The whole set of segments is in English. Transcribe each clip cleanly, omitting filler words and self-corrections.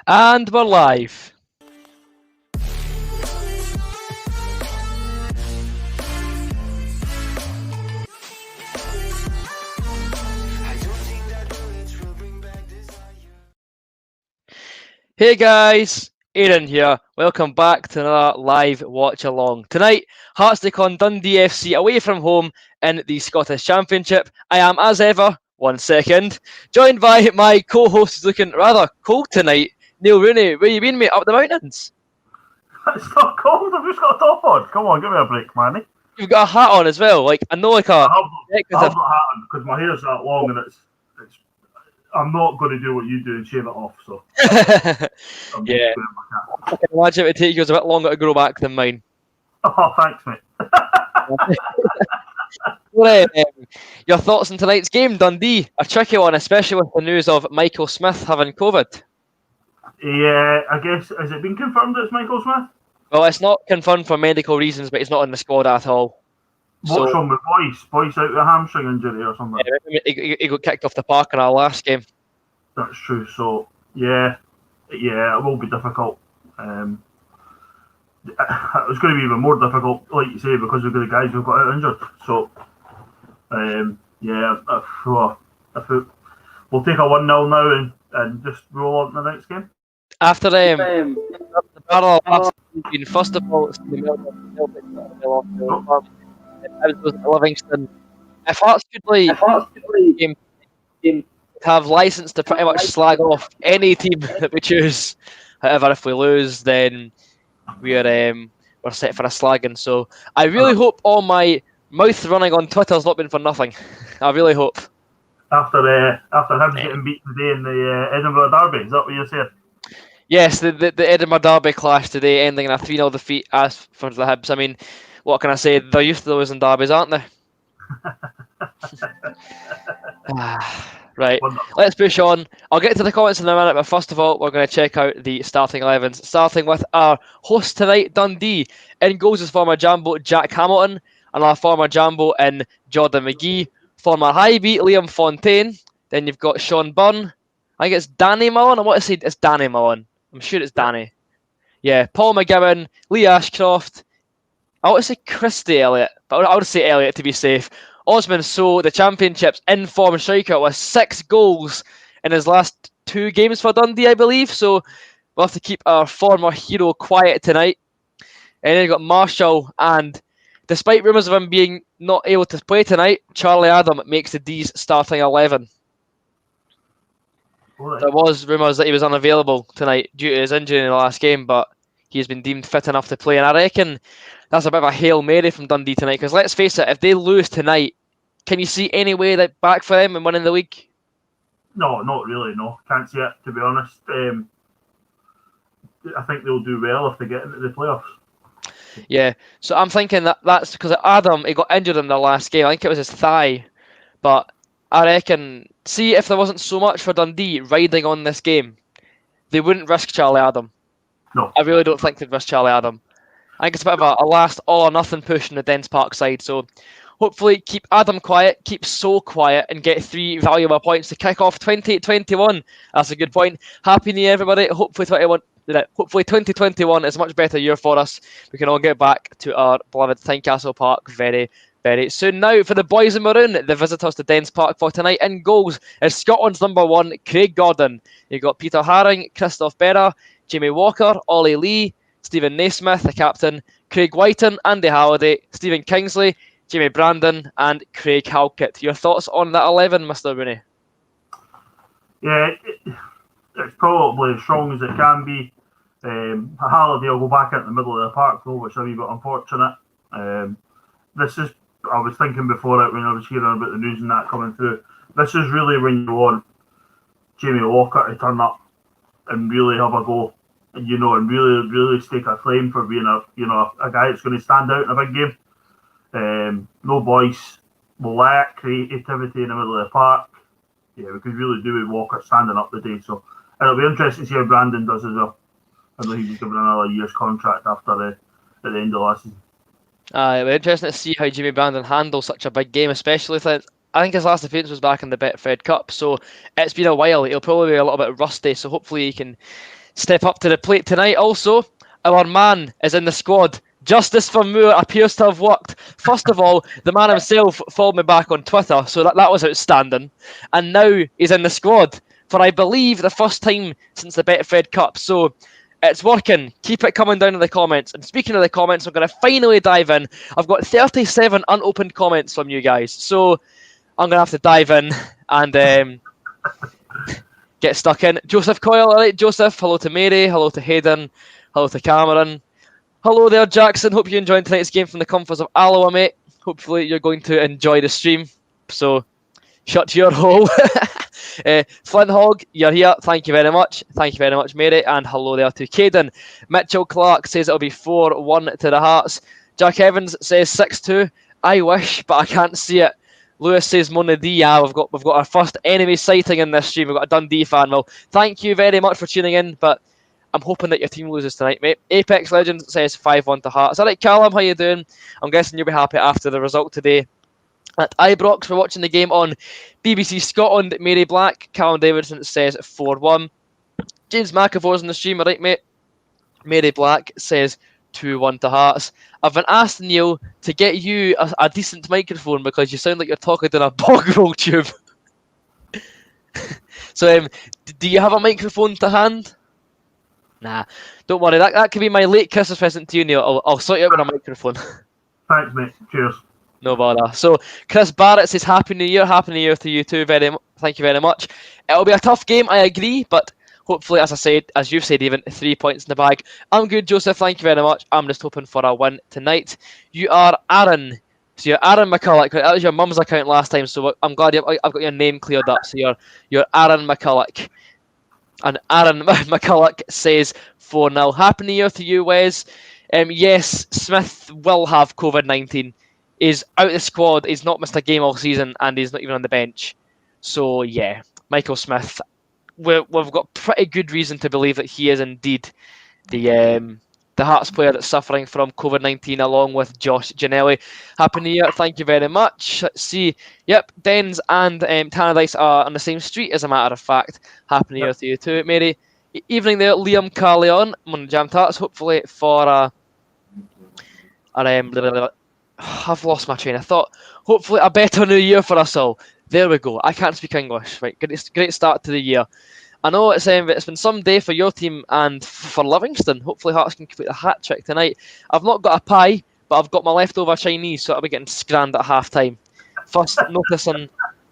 And we're live. Hey guys, Aaron here. Welcome back to another live watch along. Tonight, Hearts take on Dundee FC away from home in the Scottish Championship. I am, as ever, joined by my co-host who's looking rather cold tonight, Neil Rooney. Where you been, mate? Up the mountains? It's not cold, I've just got a top on. Come on, give me a break, manny. You've got a hat on as well. Like, I know, like a... I have got a hat on because my hair's that long and it's. I'm not going to do what you do and shave it off, so. Yeah. I can imagine it would take you a bit longer to grow back than mine. Oh, thanks, mate. Well, your thoughts on tonight's game, Dundee? A tricky one, especially with the news of Michael Smith having COVID. Yeah, I guess, has it been confirmed that it's Michael Smith? Well, it's not confirmed for medical reasons, but he's not in the squad at all. What's wrong with Boyce? Boyce out with a hamstring injury or something? Yeah, he got kicked off the park in our last game. That's true, so, yeah, it will be difficult. It was going to be even more difficult, like you say, because of the guys who've got out injured. So, we'll take a 1-0 now and just roll on to the next game. After the battle of first of all, it's Livingston. If Hearts could have license to pretty much slag off any team that we choose. However, if we lose, then we're set for a slagging. So I really hope all my mouth running on Twitter has not been for nothing. I really hope. After him getting beat today in the Edinburgh Derby, is that what you're saying? Yes, the Edinburgh Derby clash today, ending in a 3-0 defeat as for the Hibs. I mean, what can I say? They're used to losing derbies, aren't they? Right, let's push on. I'll get to the comments in a minute, but first of all, we're going to check out the starting 11s. Starting with our host tonight, Dundee. In goals is former Jambo Jack Hamilton, and our former Jambo in Jordan McGee. Former Highbeat Liam Fontaine. Then you've got Sean Byrne. I think it's Danny Mullen. I want to say it's Danny Mullen. I'm sure it's Danny. Yeah, Paul McGowan, Lee Ashcroft. I want to say Christy Elliott, but I would say Elliott to be safe. Osman So, the Championship's in-form striker, with 6 goals in his last 2 games for Dundee, I believe. So we'll have to keep our former hero quiet tonight. And then you've got Marshall, and despite rumours of him being not able to play tonight, Charlie Adam makes the D's starting 11. Right. There was rumours that he was unavailable tonight due to his injury in the last game, but he's been deemed fit enough to play. And I reckon that's a bit of a Hail Mary from Dundee tonight, because let's face it, if they lose tonight, can you see any way that back for them and winning the league? No, not really, no. Can't see it, to be honest. I think they'll do well if they get into the playoffs. Yeah, so I'm thinking that's because Adam, he got injured in the last game. I think it was his thigh. But I reckon, see if there wasn't so much for Dundee riding on this game, they wouldn't risk Charlie Adam. No. I really don't think they'd risk Charlie Adam. I think it's a bit of a last all or nothing push in the Dens Park side. So hopefully keep Adam quiet, keep So quiet, and get 3 valuable points to kick off 2021. That's a good point. Happy New Year, everybody. Hopefully 2021 is a much better year for us. We can all get back to our beloved Tynecastle Park very, very soon. Now, for the boys in maroon, the visitors to Dens Park for tonight. In goals is Scotland's number 1, Craig Gordon. You've got Peter Haring, Christoph Berra, Jamie Walker, Ollie Lee, Stephen Naismith, the captain, Craig Whiten, Andy Halliday, Stephen Kingsley, Jamie Brandon, and Craig Halkett. Your thoughts on that 11, Mr. Rooney? Yeah, it's probably as strong as it can be. Halliday will go back into the middle of the park, though, which is a wee bit unfortunate. I was thinking before it when I was hearing about the news and that coming through. This is really when you want Jamie Walker to turn up and really have a go, and really, really stake a claim for being a guy that's going to stand out in a big game. No voice, will lack creativity in the middle of the park. Yeah, we could really do with Walker standing up today. So it'll be interesting to see how Brandon does as well. I know he was given another year's contract at the end of last season. It'll be interesting to see how Jamie Brandon handles such a big game, especially since I think his last appearance was back in the Betfred Cup, so it's been a while. He'll probably be a little bit rusty, so hopefully he can step up to the plate tonight. Also, our man is in the squad. Justice for Moore appears to have worked. First of all, the man himself followed me back on Twitter, so that was outstanding. And now he's in the squad for, I believe, the first time since the Betfred Cup. So it's working. Keep it coming down in the comments. And speaking of the comments, I'm going to finally dive in. I've got 37 unopened comments from you guys. So I'm going to have to dive in and get stuck in. Joseph Coyle, all right, Joseph. Hello to Mary. Hello to Hayden. Hello to Cameron. Hello there, Jackson. Hope you enjoyed tonight's game from the comforts of Alloa, mate. Hopefully you're going to enjoy the stream. So, shut your hole. Flint Hog, you're here. Thank you very much. Thank you very much, Mary. And hello there to Caden. Mitchell Clark says it'll be 4-1 to the Hearts. Jack Evans says 6-2. I wish, but I can't see it. Lewis says Mona D. Yeah, we've got our first enemy sighting in this stream. We've got a Dundee fan. Well, thank you very much for tuning in, but I'm hoping that your team loses tonight, mate. Apex Legends says 5-1 to Hearts. All right, Callum, how you doing? I'm guessing you'll be happy after the result today at Ibrox. We're watching the game on BBC Scotland. Mary Black. Callum Davidson says 4-1. James McAvoy's in the stream, all right, mate. Mary Black says 2-1 to Hearts. I've been asked, Neil, to get you a decent microphone because you sound like you're talking in a bog roll tube. So, do you have a microphone to hand? Nah, don't worry. That could be my late Christmas present to you, Neil. I'll sort you out with a microphone. Thanks, mate. Cheers. No bother. So, Chris Barrett says Happy New Year. Happy New Year to you too. Thank you very much. It'll be a tough game, I agree, but hopefully, as I said, as you've said, even 3 points in the bag. I'm good, Joseph. Thank you very much. I'm just hoping for a win tonight. You are Aaron. So you're Aaron McCulloch. That was your mum's account last time, so I'm glad I've got your name cleared up. So you're Aaron McCulloch. And Aaron McCulloch says 4-0. Happy New Year to you, Wes. Yes, Smith will have COVID-19. He's out of the squad. He's not missed a game all season, and he's not even on the bench. So, yeah, Michael Smith. We've got pretty good reason to believe that he is indeed the Hearts player that's suffering from COVID-19 along with Josh Ginnelly. Happy New Year. Thank you very much. Let's see. Yep, Dens and Tannadice are on the same street, as a matter of fact. Happy New Year to you too, Mary. Evening there, Liam Carleon. I'm on Jam Tarts, hopefully for I've lost my train of thought. Hopefully a better new year for us all. There we go. I can't speak English. Right, great start to the year. I know it's been some day for your team and for Livingston. Hopefully Hearts can complete a hat trick tonight. I've not got a pie, but I've got my leftover Chinese, so I'll be getting scrammed at half time. First noticing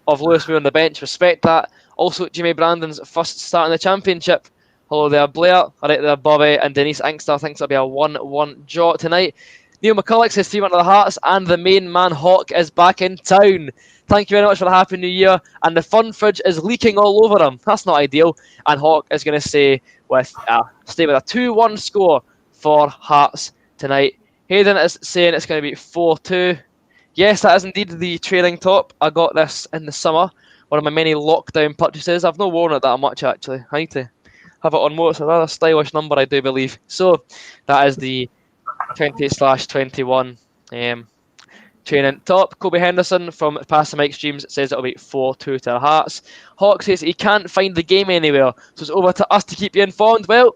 of Lewis Moore on the bench. Respect that. Also, Jimmy Brandon's first start in the championship. Hello there, Blair. All right there, Bobby. And Denise Inkster thinks it'll be a 1-1 draw tonight. Neil McCulloch says 3-1 to the Hearts, and the main man Hawk is back in town. Thank you very much for the Happy New Year. And the fun fridge is leaking all over him. That's not ideal. And Hawk is going to stay with a 2-1 score for Hearts tonight. Hayden is saying it's going to be 4-2. Yes, that is indeed the trailing top. I got this in the summer. One of my many lockdown purchases. I've not worn it that much, actually. I need to have it on more. It's a rather stylish number, I do believe. So, that is the 20/21 training top. Kobe Henderson from Pass the Mike Streams says it'll be 4-2 to the Hearts. Hawk says he can't find the game anywhere, so it's over to us to keep you informed. Well,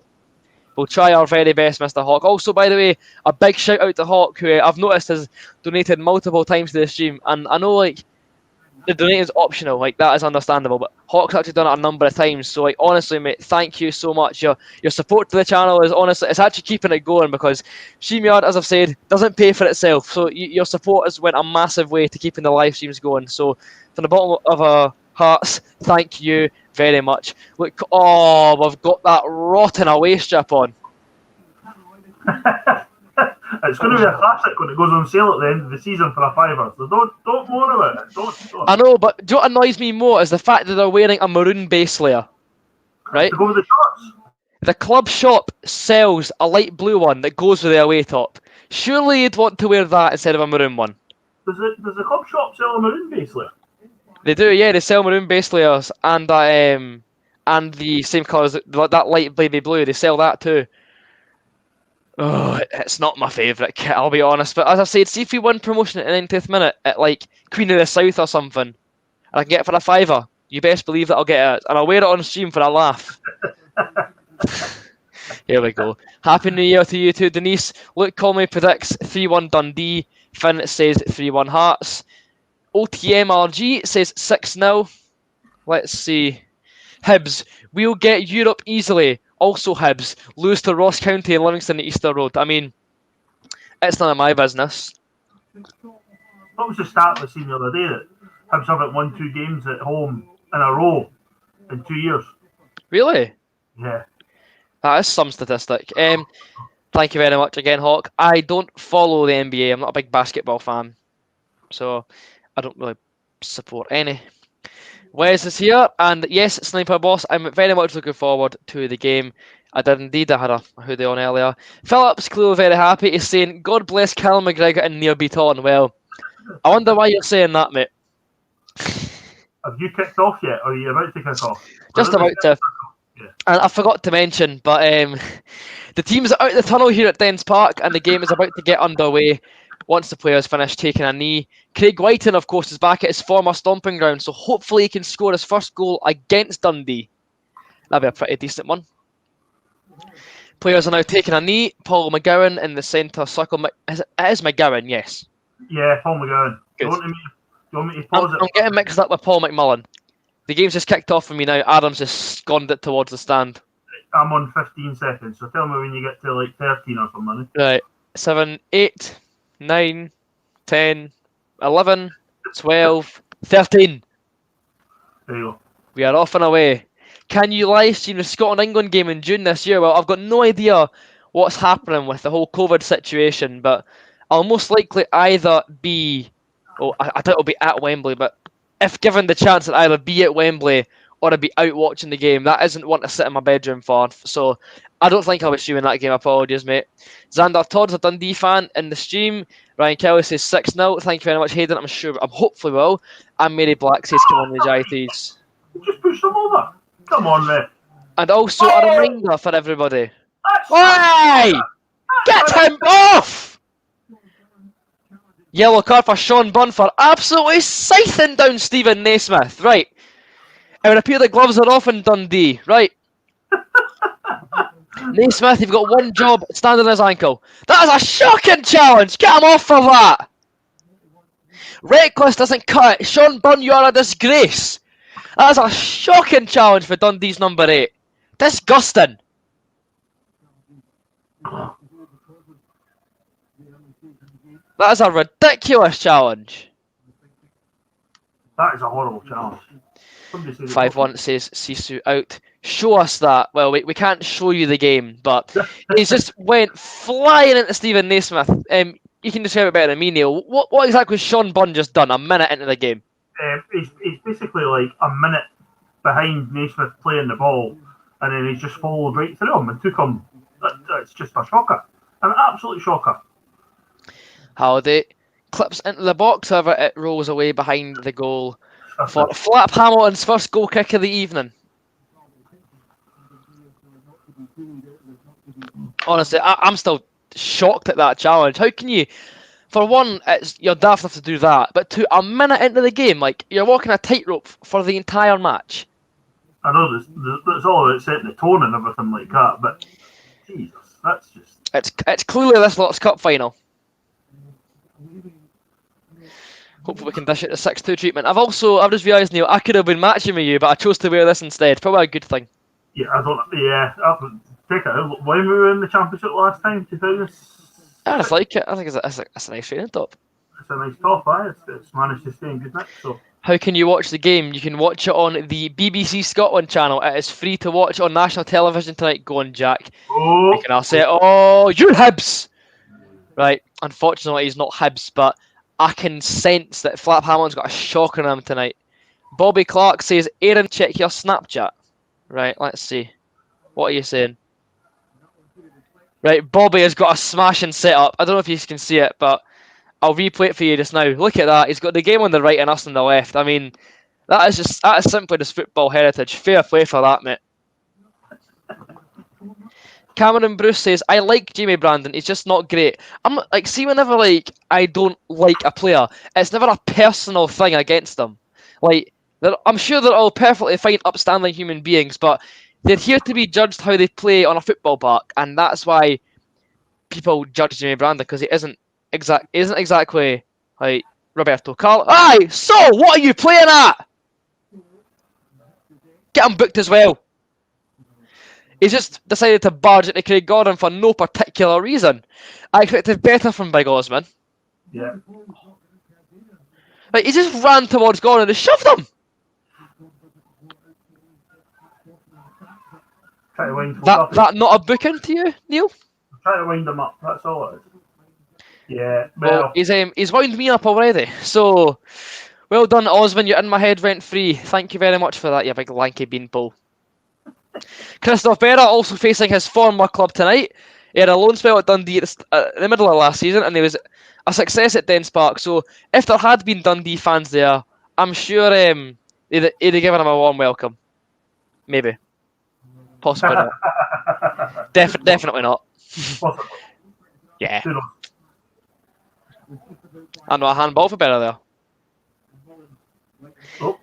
we'll try our very best, Mr. Hawk. Also, by the way, a big shout out to Hawk, who I've noticed has donated multiple times to the stream, and I know the donate is optional, that is understandable, but Hawk's actually done it a number of times, so honestly, mate, thank you so much. Your support to the channel is honestly, it's actually keeping it going, because StreamYard, as I've said, doesn't pay for itself, so your support has went a massive way to keeping the live streams going. So from the bottom of our hearts, thank you very much. Look, we've got that rotten away strip on. It's going to be a classic when it goes on sale at the end of the season for a £5. So don't moan about it. Don't. I know, but do you know what annoys me more is the fact that they're wearing a maroon base layer, right? To go with the shorts. The club shop sells a light blue one that goes with the away top. Surely you'd want to wear that instead of a maroon one. Does the club shop sell a maroon base layer? They do, yeah. They sell maroon base layers and the same colours, that light baby blue. They sell that too. Oh, it's not my favourite kit, I'll be honest. But as I said, see if we win promotion at the 90th minute at Queen of the South or something, and I can get it for a £5. You best believe that I'll get it, and I'll wear it on stream for a laugh. Here we go. Happy New Year to you too, Denise. Luke Colmy predicts 3-1 Dundee. Finn says 3-1 Hearts. OTMRG says 6-0. Let's see. Hibs, we'll get Europe easily. Also Hibs, lose to Ross County and Livingston at Easter Road. I mean, it's none of my business. What was the stat we seen the other day that Hibs haven't won 2 games at home in a row in 2 years? Really? Yeah. That is some statistic. Thank you very much again, Hawk. I don't follow the NBA. I'm not a big basketball fan, so I don't really support any. Wes is here, and yes, Sniper Boss, I'm very much looking forward to the game. I did indeed, I had a hoodie on earlier. Philip's clearly very happy. He's saying, God bless Callum McGregor and Neil Beaton. Well, I wonder why you're saying that, mate. Have you kicked off yet, or are you about to kick off? Just about to. Yeah. And I forgot to mention, but the team's out of the tunnel here at Dens Park, and the game is about to get underway once the players finish taking a knee. Craig Whiten, of course, is back at his former stomping ground, so hopefully he can score his first goal against Dundee. That'll be a pretty decent one. Players are now taking a knee. Paul McGowan in the centre circle. It is McGowan, yes. Yeah, Paul McGowan. Do you want me to pause it? I'm getting mixed up with Paul McMullen. The game's just kicked off for me now. Adam's just scorned it towards the stand. I'm on 15 seconds, so tell me when you get to like 13 or something. Right. 7, 8, 9, 10, 11, 12, 13. There you go. We are off and away. Can you live stream the Scotland-England game in June this year? Well, I've got no idea what's happening with the whole COVID situation, but I'll most likely either be... Oh, I doubt it'll be at Wembley, but if given the chance, I'd either be at Wembley or I'd be out watching the game. That isn't one to sit in my bedroom for, so I don't think I'll be streaming that game. Apologies, mate. Xander Todd's a Dundee fan in the stream. Ryan Kelly says 6-0. Thank you very much, Hayden. I'm hopefully will. And Mary Black says, come on, the Giants. Just push them over. Come on, mate. And also a reminder for everybody. Why? Get him off! Yellow card for Sean Bunn for absolutely scything down Stephen Naismith. Right. It would appear the gloves are off in Dundee. Right. Naismith, you've got one job, stand on his ankle. That is a shocking challenge. Get him off for that. Reckless doesn't cut it. Sean Bunn, you are a disgrace. That is a shocking challenge for Dundee's number 8. Disgusting. That is a ridiculous challenge. That is a horrible challenge. 5-1 says Sisu out. Show us that. Well, we can't show you the game, but he just went flying into Stephen Naismith. You can describe it better than me, Neil. What exactly has Sean Bunn just done a minute into the game? He's basically like a minute behind Naismith playing the ball, and then he's just followed right through him and took him. It's just a shocker. An absolute shocker. Halliday clips into the box, however, it rolls away behind the goal for Flap Hamilton's first goal kick of the evening. Honestly, I'm still shocked at that challenge. How can you, for one, you're daft enough to do that, but two, a minute into the game, like you're walking a tightrope for the entire match. I know it's all about setting the tone and everything like that, but Jesus, that's just... It's clearly this lot's cup final. Hopefully we can dish it the 6-2 treatment. I've just realised, Neil, I could have been matching with you, but I chose to wear this instead. Probably a good thing. Yeah, take it. When we were in the championship last time, 2000. I just like it. I think it's a nice training top. It's a nice top, it's managed to stay in good nick, so... How can you watch the game? You can watch it on the BBC Scotland channel. It is free to watch on national television tonight. Go on, Jack. Oh! I'll say, oh, you're Hibs! Right, unfortunately he's not Hibs, but I can sense that Flap Hamilton's got a shock on him tonight. Bobby Clark says, Aaron, check your Snapchat. Right, let's see. What are you saying? Right, Bobby has got a smashing setup. I don't know if you can see it, but I'll replay it for you just now. Look at that. He's got the game on the right and us on the left. I mean, that is simply just football heritage. Fair play for that, mate. Cameron Bruce says, I like Jamie Brandon, he's just not great. I'm like, see, whenever I don't like a player, it's never a personal thing against them. Like, I'm sure they're all perfectly fine, upstanding human beings, but They're here to be judged how they play on a football park, and that's why people judge Jamie Brandon, because he isn't exactly like Roberto Carlos. Aye, so what are you playing at? Get him booked as well. He's just decided to barge into Craig Gordon for no particular reason. I expected better from Big Osman. Yeah. Like, he just ran towards Gordon and shoved him. Try to wind That not a booking to you, Neil? Try to wind him up. That's all it is. Yeah. Well, he's wound me up already. So, well done, Osman. You're in my head rent free. Thank you very much for that, you big lanky beanpole. Christoph Berra also facing his former club tonight. He had a loan spell at Dundee in the middle of last season, and he was a success at Dens Park. So, if there had been Dundee fans there, I'm sure he'd have given him a warm welcome. Maybe. Possibly not. Definitely not. Possibly. Yeah. I know a handball for Berra there. Oh.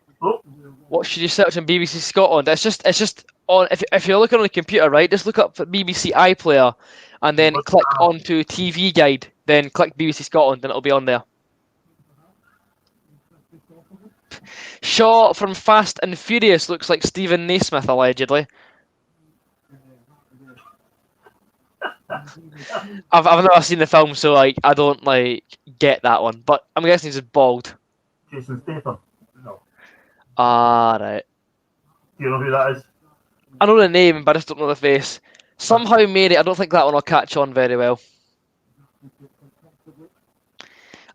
What should you search on BBC Scotland? It's just on. If you're looking on the computer, right, just look up BBC iPlayer, and then click onto TV Guide. Then click BBC Scotland, and it'll be on there. Shaw from Fast and Furious looks like Stephen Naismith, allegedly. I've never seen the film, so like I don't get that one. But I'm guessing he's just bald. Jason Statham. No. Ah, right. Do you know who that is? I know the name, but I just don't know the face. Somehow, Mary, I don't think that one will catch on very well.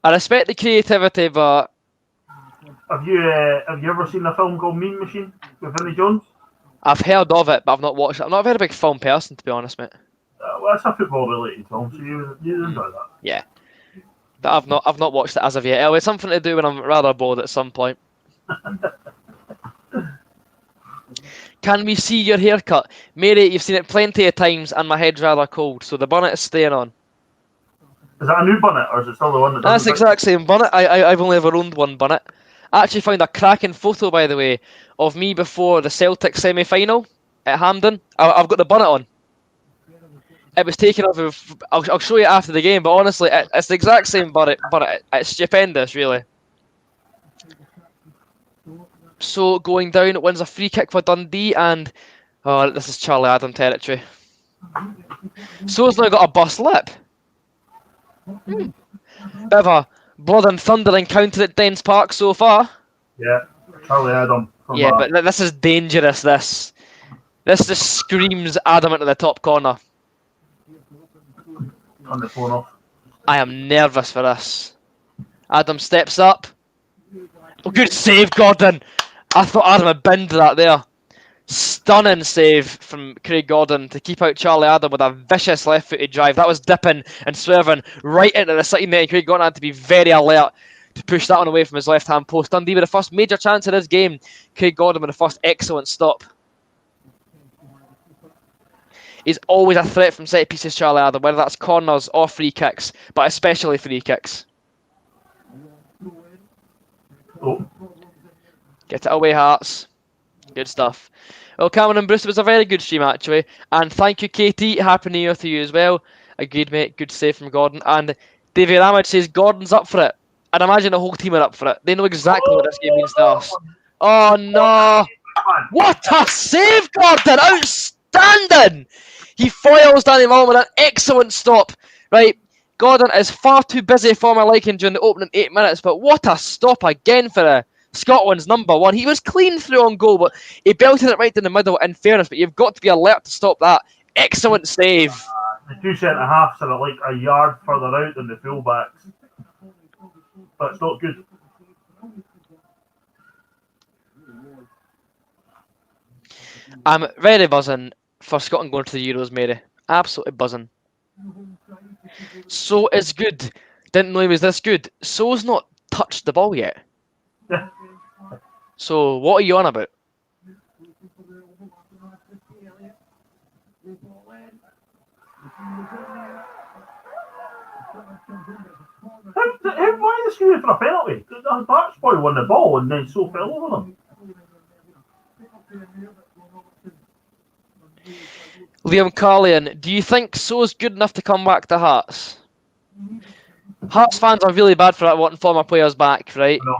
I respect the creativity, but Have you ever seen a film called Mean Machine with Vinnie Jones? I've heard of it, but I've not watched it. I'm not a very big film person, to be honest, mate. Well, it's a football-related film, so you enjoy that. Yeah, but I've not watched it as of yet. It's something to do when I'm rather bored at some point. Can we see your haircut? Mary, you've seen it plenty of times, and my head's rather cold, so the bonnet is staying on. Is that a new bonnet, or is it still the one that That's the exact same bonnet. I've only ever owned one bonnet. I actually found a cracking photo, by the way, of me before the Celtic semi-final at Hampden. I've got the bonnet on. It was taken off of... I'll show you after the game, but honestly, it's the exact same bonnet. It's stupendous, really. So, going down, it wins a free kick for Dundee, and... Oh, this is Charlie Adam territory. So's now got a bust lip. Bit of a blood and thunder encounter at Dens Park so far. Yeah, Charlie Adam. Yeah, but this is dangerous, this. This just screams Adam into the top corner. Turn the phone off. I am nervous for this. Adam steps up. Oh, good save, Gordon! I thought Adam had binned that there. Stunning save from Craig Gordon to keep out Charlie Adam with a vicious left-footed drive. That was dipping and swerving right into the side net. Craig Gordon had to be very alert to push that one away from his left-hand post. Dundee with the first major chance of this game. Craig Gordon with the first excellent stop. He's always a threat from set pieces, Charlie Adam, whether that's corners or free kicks, but especially free kicks. Oh. Get it away, Hearts. Good stuff. Well, Cameron and Bruce, it was a very good stream, actually. And thank you, Katie. Happy New Year to you as well. Agreed, mate. Good save from Gordon. And Davey Ramage says Gordon's up for it. I'd imagine the whole team are up for it. They know exactly what this game means to us. Oh, no. What a save, Gordon! Outstanding! He foils Danny Mullen with an excellent stop. Right, Gordon is far too busy for my liking during the opening 8 minutes, but what a stop again for Scotland's number one. He was clean through on goal, but he belted it right in the middle, in fairness, but you've got to be alert to stop that. Excellent save. The two centre-halves are like a yard further out than the full-backs. But it's not good. I'm very buzzing for Scotland going to the Euros, Mary. Absolutely buzzing. So is good. Didn't know he was this good. So's not touched the ball yet. So what are you on about? Why are they screaming for a penalty? The Barts boy won the ball and then so fell over them. Liam Carlian, do you think So's good enough to come back to Hearts? Hearts fans are really bad for that, wanting former players back, right? No.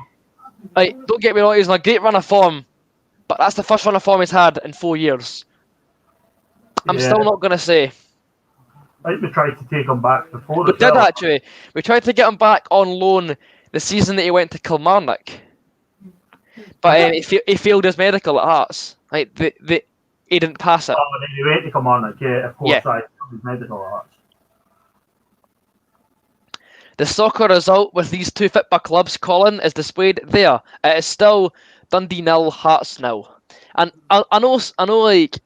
Like, don't get me wrong, he's on a great run of form, but that's the first run of form he's had in 4 years. I'm Yeah. still not going to say. I think we tried to take him back before. We did actually. We tried to get him back on loan the season that he went to Kilmarnock, but he failed his medical at Hearts. Like he didn't pass it. Oh, and then he went to Kilmarnock, yeah, of course. Yeah. His medical Hearts. The soccer result with these two football clubs, Colin, is displayed there. It is still Dundee 0, Hearts 0. And I know, like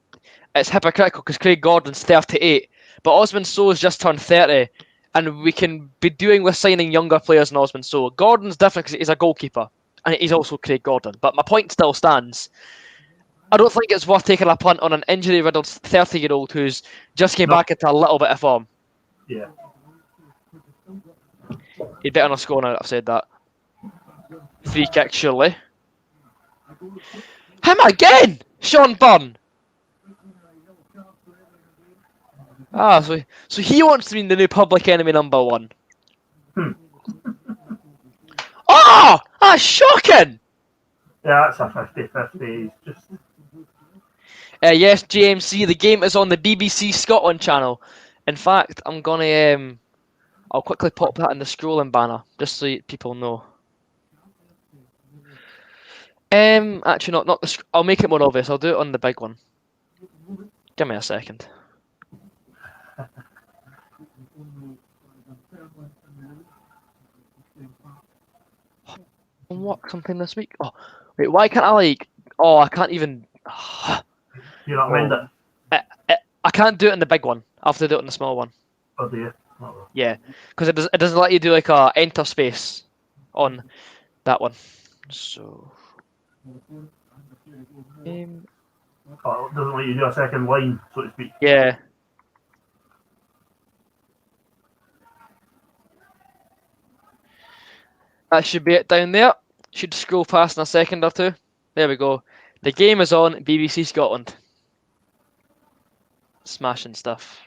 it's hypocritical because Craig Gordon's 38, but Osman So's just turned 30, and we can be doing with signing younger players than Osman So. Gordon's different because he's a goalkeeper, and he's also Craig Gordon. But my point still stands. I don't think it's worth taking a punt on an injury-riddled 30-year-old who's just came back into a little bit of form. Yeah. He'd better not score now that I've said that. Free kick, surely. Him again! Sean Byrne! Ah, so he wants to be the new public enemy #1. Oh! That's shocking! Yeah, that's a 50-50. Just... Yes, JMC, the game is on the BBC Scotland channel. In fact, I'm gonna I'll quickly pop that in the scrolling banner, just so people know. Actually, not the. I'll make it more obvious. I'll do it on the big one. Give me a second. Unlock something this week. Oh, wait. Why can't I like? Oh, I can't even. You not mind it? I can't do it in the big one. I have to do it in the small one. Oh dear. Yeah, because it doesn't let you do like a enter space on that one. So. Oh, it doesn't let you do a second line, so to speak. Yeah. That should be it down there. Should scroll past in a second or two. There we go. The game is on BBC Scotland. Smashing stuff.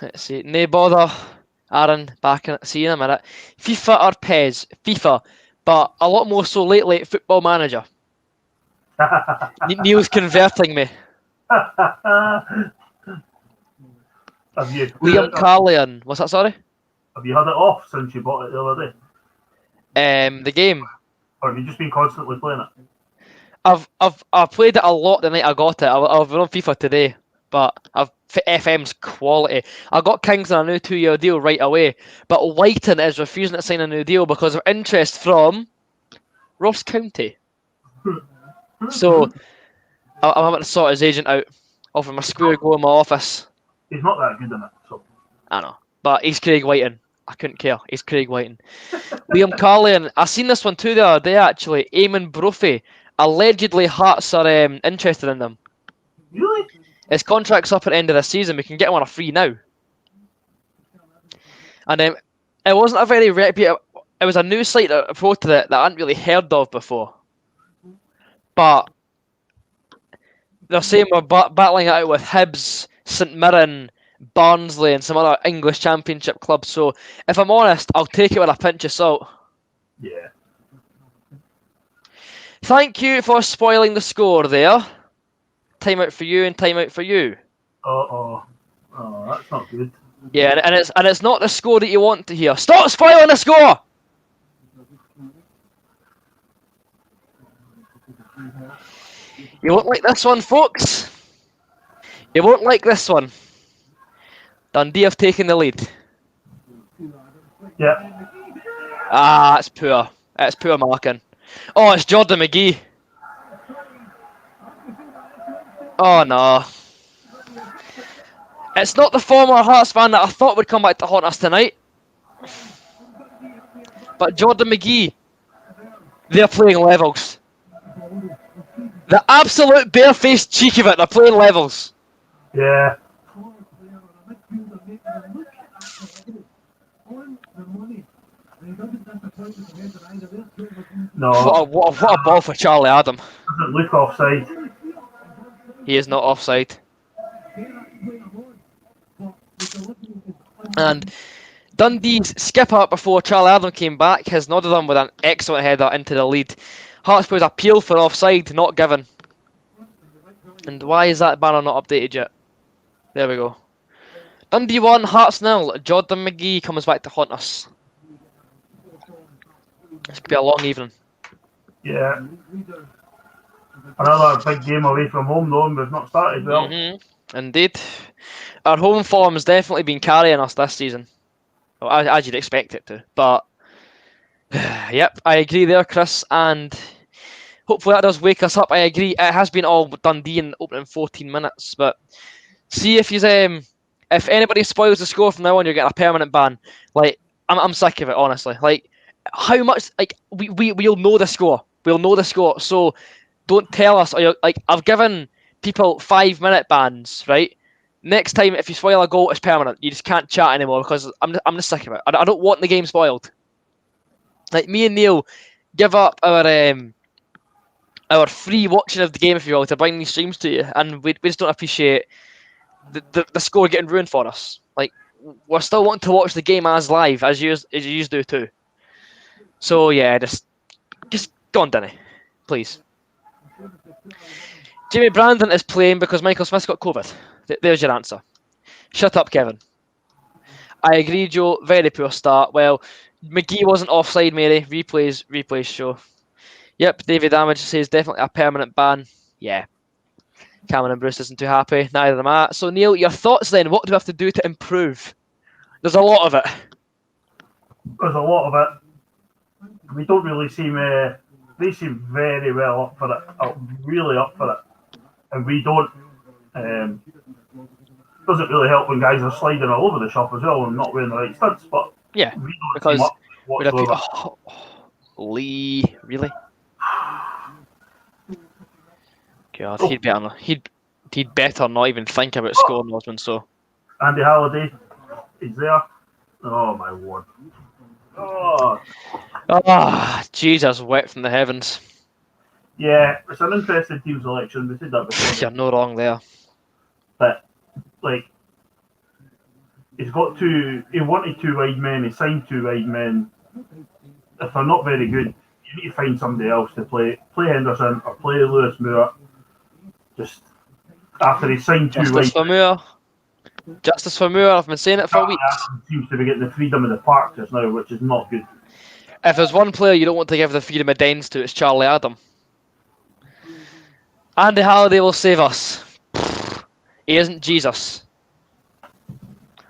Let's see. No bother. Aaron, back in it. See you in a minute. FIFA or PES? FIFA. But a lot more so lately, Football Manager. Neil's converting me. Liam Carlian. What's that, sorry? Have you had it off since you bought it the other day? The game. Or have you just been constantly playing it? I've played it a lot the night I got it. I've been on FIFA today, but FM's quality. I got Kings on a new 2-year deal right away, but Whiten is refusing to sign a new deal because of interest from Ross County. So I'm having to sort his agent out. Offer him a square go in my office. He's not that good in it, so. I know, but he's Craig Whiten. I couldn't care. He's Craig Whiten. Liam Carlian. I seen this one too the other day actually. Eamon Brophy. Allegedly Hearts are interested in them. Really? His contract's up at the end of the season. We can get him on a free now. And it wasn't a very reputable. It was a news site that reported it that I hadn't really heard of before. But they're saying we're battling it out with Hibs, St Mirren, Barnsley, and some other English Championship clubs. So if I'm honest, I'll take it with a pinch of salt. Yeah. Thank you for spoiling the score there. Time out for you and time out for you. Oh, that's not good. Yeah, and it's not the score that you want to hear. Stop spoiling the score! You won't like this one, folks. You won't like this one. Dundee have taken the lead. Yeah. Ah, it's poor. It's poor marking. Oh, it's Jordan McGee. Oh no. It's not the former Hearts fan that I thought would come back to haunt us tonight. But Jordan McGee, they're playing levels. The absolute barefaced cheek of it, they're playing levels. Yeah. No. What a ball for Charlie Adam. Doesn't look offside. He is not offside. And Dundee's skipper before Charlie Adam came back has nodded them with an excellent header into the lead. Hotspur's appeal for offside not given. And why is that banner not updated yet? There we go. Dundee 1, Hearts 0. Jordan McGee comes back to haunt us. This could be a long evening. Yeah. Another big game away from home though, and we've not started well. Indeed. Our home form has definitely been carrying us this season. Well, as you'd expect it to. But, yep, I agree there, Chris. And hopefully that does wake us up. I agree. It has been all Dundee in the opening 14 minutes. But see if if anybody spoils the score from now on, you're getting a permanent ban. Like, I'm sick of it, honestly. Like, how much? Like, we'll know the score. We'll know the score. So don't tell us. Or you're, like, I've given people 5-minute bans, right? Next time, if you spoil a goal, it's permanent. You just can't chat anymore because I'm just sick of it. I don't want the game spoiled. Like, me and Neil give up our free watching of the game, if you will, to bring these streams to you, and we just don't appreciate the score getting ruined for us. Like, we're still wanting to watch the game as live as you do too. So yeah, just go on, Danny, please. Jamie Brandon is playing because Michael Smith's got COVID. There's your answer. Shut up, Kevin. I agree, Joe. Very poor start. Well, McGee wasn't offside, Mary. Replays show. Yep, David Damage says definitely a permanent ban. Yeah. Cameron Bruce isn't too happy. Neither am I. So, Neil, your thoughts then? What do we have to do to improve? There's a lot of it. There's a lot of it. We don't really seem... they seem very well up for it. Really up for it. And we don't... doesn't really help when guys are sliding all over the shop as well and not wearing the right studs, but yeah, we don't because seem up whatsoever. Lee, really? God, he'd better not even think about scoring Osmond. So Andy Halliday is there. Oh my word! Jesus, wept from the heavens. Yeah, it's an interesting team selection. We said that before. You're no wrong there. But like, he wanted 2 wide men. He signed 2 wide men. If they're not very good, you need to find somebody else to play Henderson or play Lewis Moore. Just after he signed 2 Justice for Moore. Justice for Moore. I've been saying it for weeks. Seems to be getting the freedom of the park just now, which is not good. If there's one player you don't want to give the freedom of dens to, it's Charlie Adam. Andy Halliday will save us. He isn't Jesus.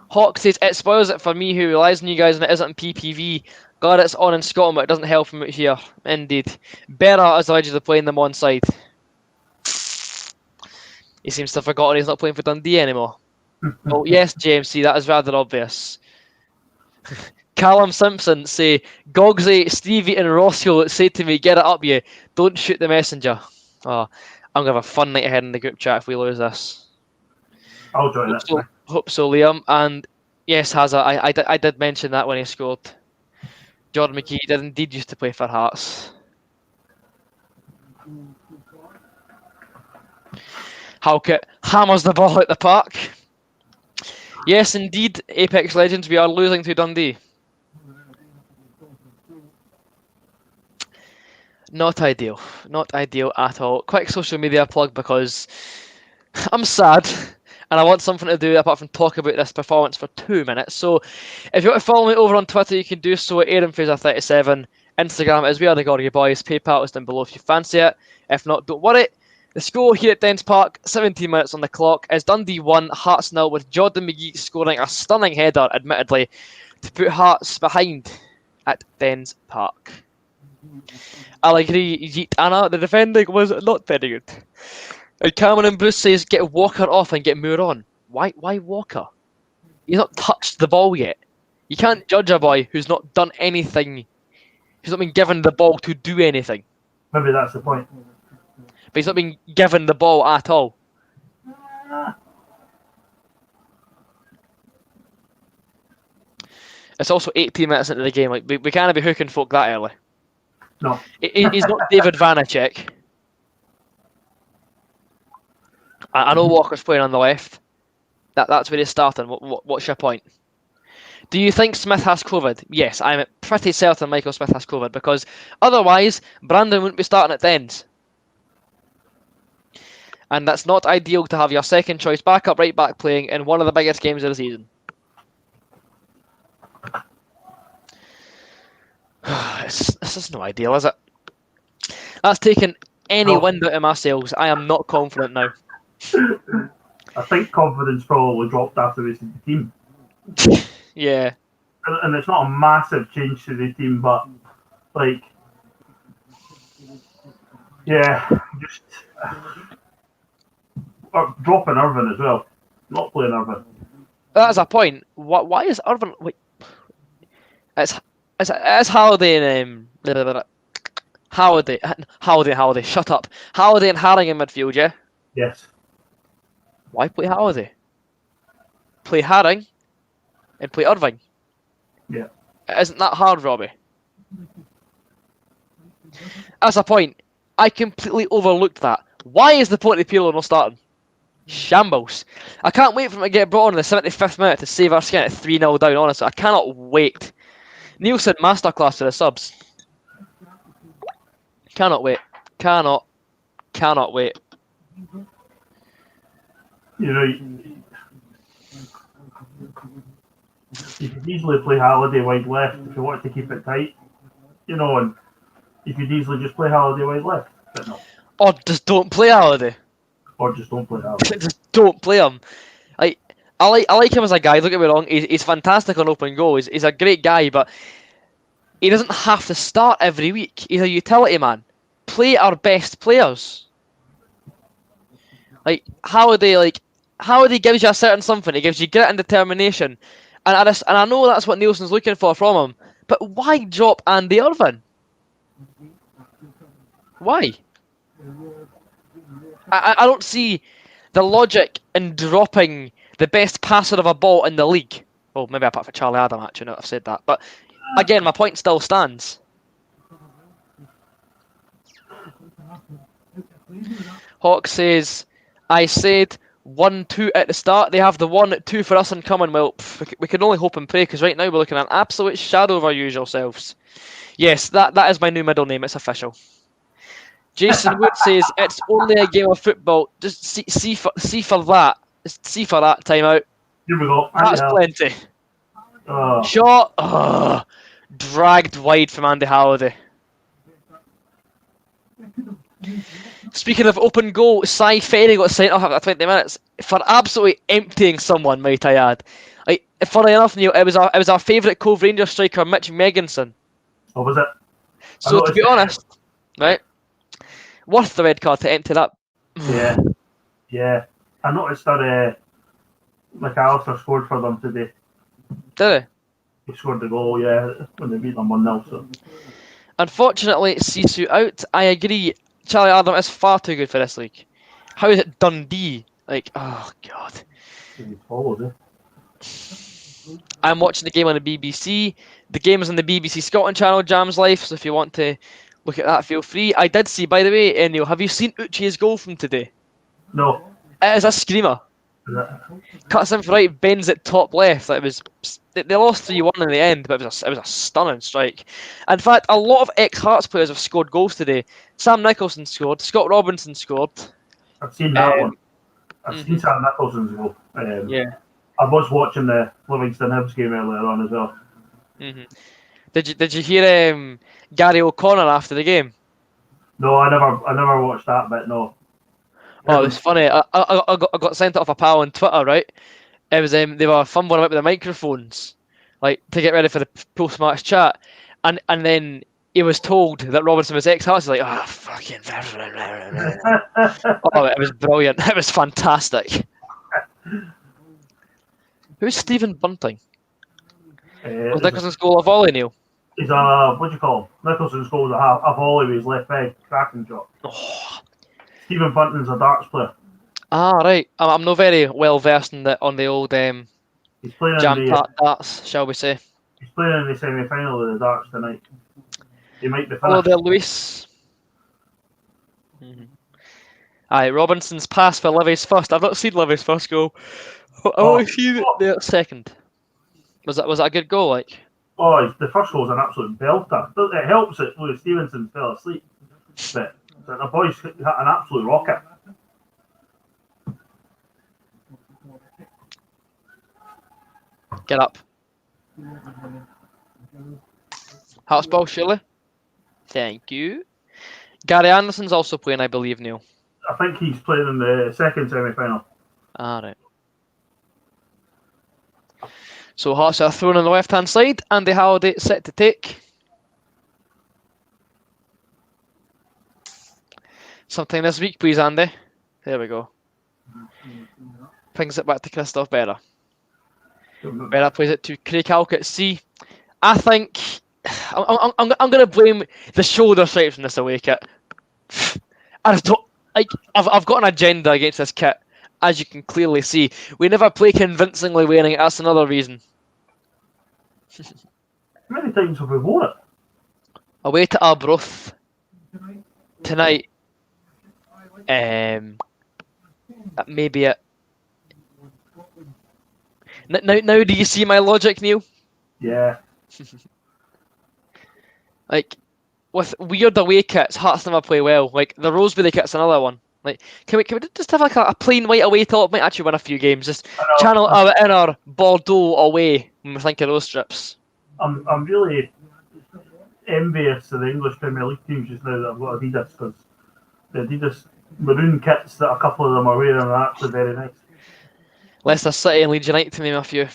Hawk says, it spoils it for me who relies on you guys and it isn't in PPV. Glad it's on in Scotland, but it doesn't help him out here. Indeed. Berra is allegedly playing them on side. He seems to have forgotten he's not playing for Dundee anymore. Oh, yes, JMC, that is rather obvious. Callum Simpson say, Gogsy, Stevie and Rossio say to me, get it up you. Don't shoot the messenger. Oh, I'm going to have a fun night ahead in the group chat if we lose this. I'll join it. Hope so, Liam. And yes, Hazard, I did mention that when he scored. Jordan McGee did indeed used to play for Hearts. Halkett hammers the ball out the park. Yes, indeed, Apex Legends, we are losing to Dundee. Not ideal. Not ideal at all. Quick social media plug because I'm sad and I want something to do apart from talk about this performance for 2 minutes. So if you want to follow me over on Twitter, you can do so at AaronFraser37. Instagram is We Are The Gorgie Boys. PayPal is down below if you fancy it. If not, don't worry. The score here at Dens Park, 17 minutes on the clock, is Dundee 1, Hearts 0, with Jordan McGee scoring a stunning header, admittedly, to put Hearts behind at Dens Park. I'll agree, Yeet Anna, the defending was not very good. And Cameron Bruce says, get Walker off and get Moore on. Why Walker? He's not touched the ball yet. You can't judge a boy who's not done anything, who's not been given the ball to do anything. Maybe that's the point. But he's not been given the ball at all. It's also 18 minutes into the game. Like we can't be hooking folk that early. No. He's not David Vanacek. I know Walker's playing on the left. That's where he's starting. What's your point? Do you think Smith has COVID? Yes, I'm pretty certain Michael Smith has COVID because otherwise Brandon wouldn't be starting at the end. And that's not ideal to have your second choice backup right back playing in one of the biggest games of the season. This is no ideal, is it? That's taken any wind out of my sails. I am not confident now. I think confidence probably dropped after this team. Yeah. And it's not a massive change to the team, but like, yeah, just dropping Irvin as well, not playing Irvin. That's a point. Why is Irvin? Wait, it's Halliday and Halliday. Shut up. Halliday and Haring in midfield, yeah. Yes. Why play Halliday? Play Haring and play Irving. Yeah. Isn't that hard, Robbie? That's a point. I completely overlooked that. Why is the Porty Pirlo not starting? Shambles. I can't wait for him to get brought on in the 75th minute to save our skin at 3-0 down, honestly. I cannot wait. Nielsen masterclass for the subs. Cannot wait. Cannot wait. You know, you could easily play Halliday wide left if you wanted to keep it tight. You know, and you could easily just play Halliday wide left. But no. Or just don't play Halliday. Or just don't play Halliday. Just don't play him. I like him as a guy. Don't get me wrong. He's fantastic on open goal. He's a great guy, but he doesn't have to start every week. He's a utility man. Play our best players. Halliday gives you a certain something. He gives you grit and determination, and I know that's what Nielsen's looking for from him. But why drop Andy Irvin? Why? I don't see the logic in dropping the best passer of a ball in the league. Well, maybe apart from Charlie Adam, actually, now I've said that. But again, my point still stands. Hawk says, I said 1-2 at the start. They have the 1-2 for us incoming. Well, we can only hope and pray because right now we're looking at an absolute shadow of our usual selves. Yes, that is my new middle name. It's official. Jason Wood says it's only a game of football. Just see for that. See for that timeout. Here we go. That's plenty. Shot. Dragged wide from Andy Halliday. Speaking of open goal, Cy Ferry got sent off after 20 minutes for absolutely emptying someone, might I add. Funny enough, Neil, it was our favourite Cove Rangers striker, Mitch Megginson. Oh, was it? So to be honest, right, worth the red card to empty that. Yeah. I noticed that McAllister scored for them today. Did he? He scored the goal, yeah, when they beat them 1-0. So. Unfortunately, Sisu out. I agree. Charlie Adam is far too good for this league. How is it Dundee? Oh god. I'm watching the game on the BBC. The game is on the BBC Scotland channel, Jam's Life, so if you want to look at that, feel free. I did see, by the way, Neil, have you seen Uchi's goal from today? No. It is a screamer. Cuts in for right, bends it top left. They lost 3-1 in the end, but it was a stunning strike. In fact, a lot of ex-Hearts players have scored goals today. Sam Nicholson scored. Scott Robinson scored. I've seen that one. I've seen Sam Nicholson's goal. Yeah. I was watching the Livingston Hibs game earlier on as well. Did you hear Gary O'Connor after the game? No, I never watched that bit. No. Oh, it was funny. I got sent off a pal on Twitter, right? It was they were fumbling about with the microphones, to get ready for the post-match chat, and then he was told that Robinson was ex-Hearts. He's like, fucking. Oh, it was brilliant. It was fantastic. Who's Stephen Bunting? Was Nicholson's goal a volley, Neil? He's what do you call him? Nicholson's goal was a volley with his left leg, cracking shot. Oh. Stephen Bunting's a darts player. Ah, right. I'm not very well versed on the old he's playing jam-packed darts, shall we say. He's playing in the semi-final of the darts tonight. He might be finished. Hello there, Luis. Aye, Robinson's pass for Livy's first. I've not seen Livy's first goal. I want to see the second. Was that a good goal? Like, the first goal was an absolute belter. It helps that Louis Stevenson fell asleep, but the boys hit an absolute rocket. get up. Hearts ball, surely. Thank you. Gary Anderson's also playing, I believe, Neil. I think he's playing in the second semi-final. Right. So Hearts are thrown on the left-hand side, Andy Halliday set to take. Something this week, please, Andy. There we go. Brings it back to Christoph Berra. Berra plays it to Craig Halkett. See, I think I'm going to blame the shoulder stripes in this away kit. I just don't like. I've got an agenda against this kit, as you can clearly see. We never play convincingly wearing it. That's another reason. How many times have we worn it? Away to Arbroath tonight. That may be it. Now, do you see my logic, Neil? Yeah. Like, with weird away kits, Hearts never play well. Like, the Rosebery kit's another one. Like, can we just have like a plain white away top? Might actually win a few games. Just channel our inner Bordeaux away when we think of those strips. I'm really envious of the English Premier League teams just now that have got Adidas, because the Adidas maroon kits that a couple of them are wearing are actually very nice. Leicester City and Leeds United, to name a few.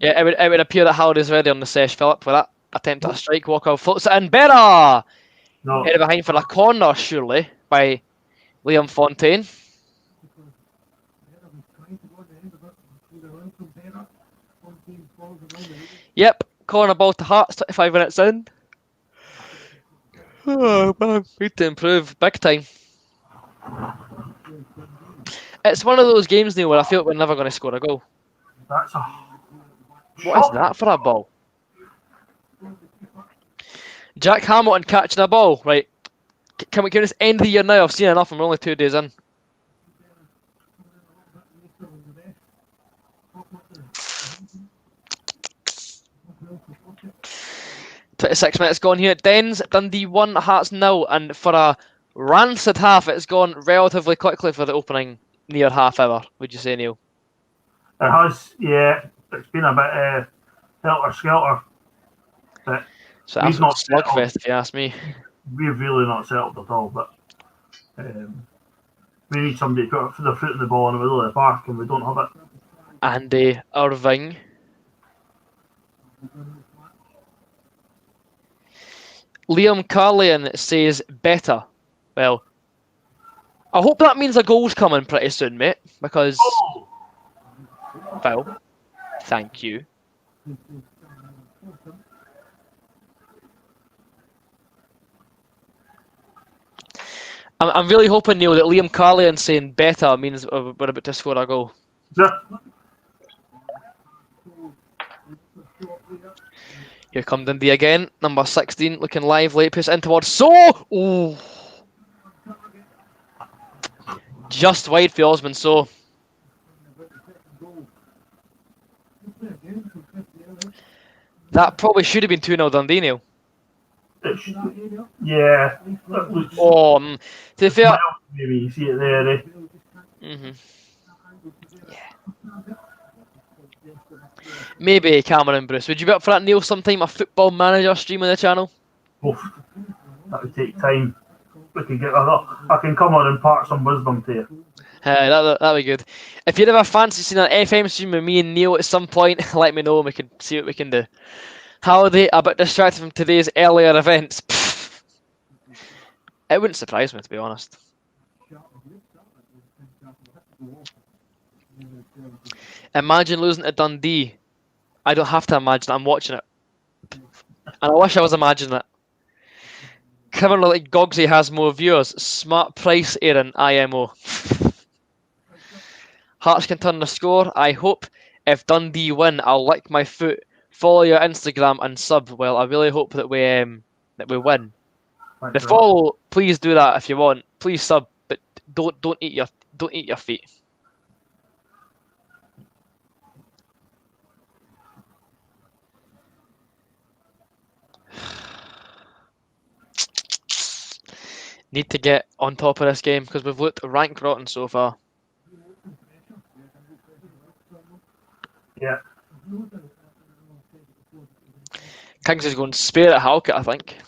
Yeah, it would appear that Halliday's ready on the sesh, Philip, with that attempt at a strike. Walker floats it in. Berra! No. Headed behind for a corner, surely, by Liam Fontaine. Yep, corner ball to Hearts, 25 minutes in. Oh, man, need to improve big time. It's one of those games, Neil, where I feel like we're never going to score a goal. That's a... What is that for a ball? Jack Hamilton catching a ball, right? Can we just end the year now? I've seen enough and we're only 2 days in. "26 minutes gone here. Dens, Dundee 1, Hearts 0, and for a rancid half, it's gone relatively quickly for the opening near half hour. Would you say, Neil? It has, yeah. It's been a bit helter-skelter. So absolute not slugfest, if you ask me. We've really not settled at all, but we need somebody to put their foot in the ball in the middle of the park, and we don't have it. Andy Irving. Liam Carlian says better. Well, I hope that means a goal's coming pretty soon, mate, because... Phil, thank you. I'm really hoping, Neil, that Liam Carlian saying better means we're about to score a goal. Yeah. Here come Dundee again. Number 16 looking lively. Puts in towards So! Oh! Just wide for Osman So. That probably should have been 2-0 Dundee, Neil. Yeah. Oh, to be fair... Maybe you see it there, eh? Yeah. Maybe Cameron Bruce. Would you be up for that, Neil, sometime? A Football Manager stream on the channel? Oof. That would take time. We can get I can come on and impart some wisdom to you. That'd be good. If you'd ever fancy seeing an FM stream with me and Neil at some point, let me know and we can see what we can do. Halliday, a bit distracted from today's earlier events. Pfft. It wouldn't surprise me, to be honest. Imagine losing to Dundee. I don't have to imagine it, I'm watching it. And I wish I was imagining it. Kevin like Gogsy has more viewers. Smart price, Aaron, IMO. Hearts can turn the score, I hope. If Dundee win, I'll lick my foot. Follow your Instagram and sub. Well, I really hope that we win. The follow, please do that if you want. please sub, but don't eat your feet. Need to get on top of this game because we've looked rank rotten so far. Yeah. Kings is going to spare at Halkett, I think.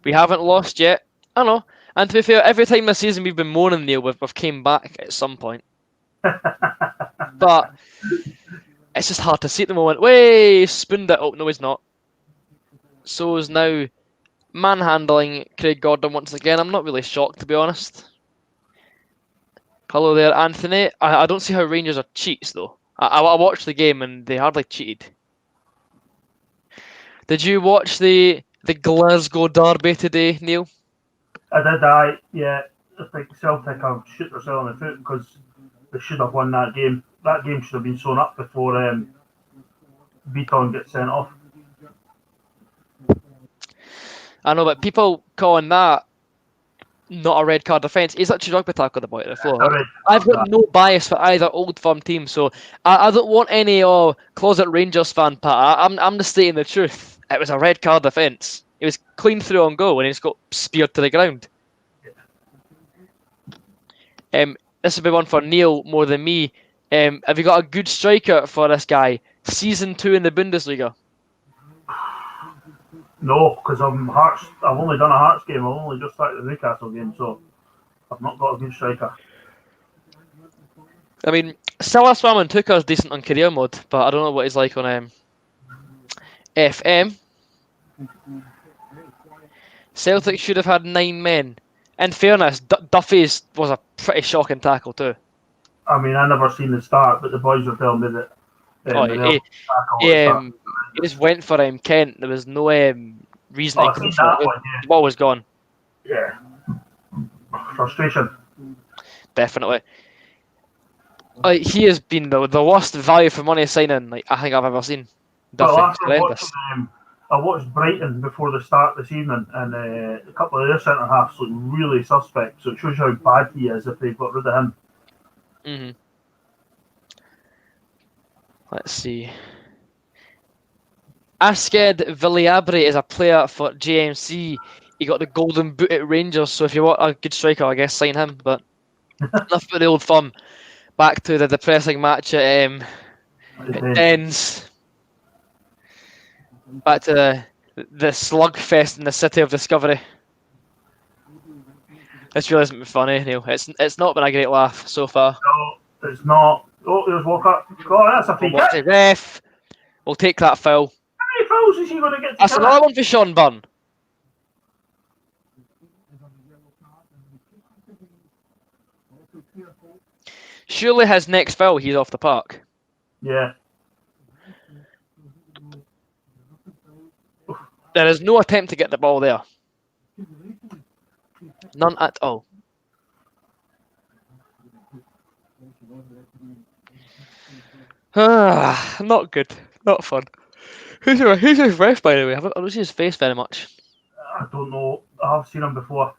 We haven't lost yet. I know. And to be fair, every time this season we've been moaning, Neil, we've came back at some point. But it's just hard to see at the moment. Way spooned it. Oh, no, he's not. So is now manhandling Craig Gordon once again. I'm not really shocked, to be honest. Hello there, Anthony. I don't see how Rangers are cheats, though. I watched the game and they hardly cheated. Did you watch the Glasgow derby today, Neil? I did, yeah. I think Celtic have shoot themselves in the foot because they should have won that game. That game should have been sewn up before Beaton gets sent off. I know, but people calling that not a red card offence. He's actually rugby tackled the boy at the floor. I've got no bias for either old firm team, so I don't want any closet Rangers fan pat. I'm just stating the truth. It was a red card offence. It was clean through on goal and he just got speared to the ground. This will be one for Neil more than me. Have you got a good striker for this guy? Season 2 in the Bundesliga. No, because I've only done a Hearts game. I've only just started the Newcastle game, so I've not got a good striker. I mean, Silas Swamman took us decent on career mode, but I don't know what he's like on FM. Celtic should have had 9 men. In fairness, Duffy's was a pretty shocking tackle too. I mean, I never seen the start, but the boys were telling me that. He just went for Kent. There was no reason to go for it. The ball was gone. Yeah. Frustration. Definitely. He has been the worst value for money signing I think I've ever seen. I watched Brighton before the start this evening, and a couple of their centre halves look really suspect. So it shows how bad he is if they've got rid of him. Mm-hmm. Let's see. Asked Villabre is a player for JMC. He got the golden boot at Rangers, so if you want a good striker, I guess sign him. But enough about the old firm. Back to the depressing match at Dens. Back to the slugfest in the city of Discovery. This really hasn't been funny, Neil. It's not been a great laugh so far. No, it's not. Oh, there's Walker. Oh, that's a free kick. Ref. We'll take that foul. How many fouls is he going to get? That's another one for Sean Byrne. Surely his next foul, he's off the park. Yeah. There is no attempt to get the ball there. None at all. Not good. Not fun. Who's his ref, by the way? I don't see his face very much. I don't know. I've seen him before.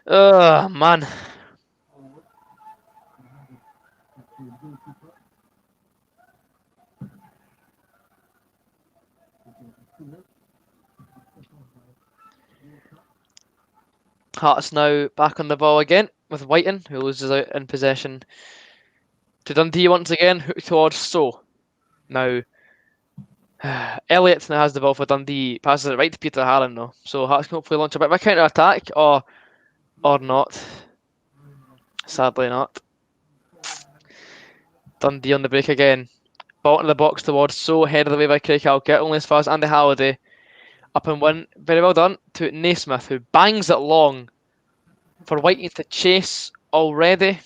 Man. Hearts now back on the ball again with Whiten, who loses out in possession to Dundee once again, hooked towards So. Now, Elliott now has the ball for Dundee, passes it right to Peter Harron though. So Hearts can hopefully launch a bit of a counter attack or not. Sadly not. Dundee on the break again. Ball into the box towards So, headed away by Craig Halkett, only as far as Andy Halliday. Up and win, very well done to Naismith, who bangs it long for Whiting to chase already.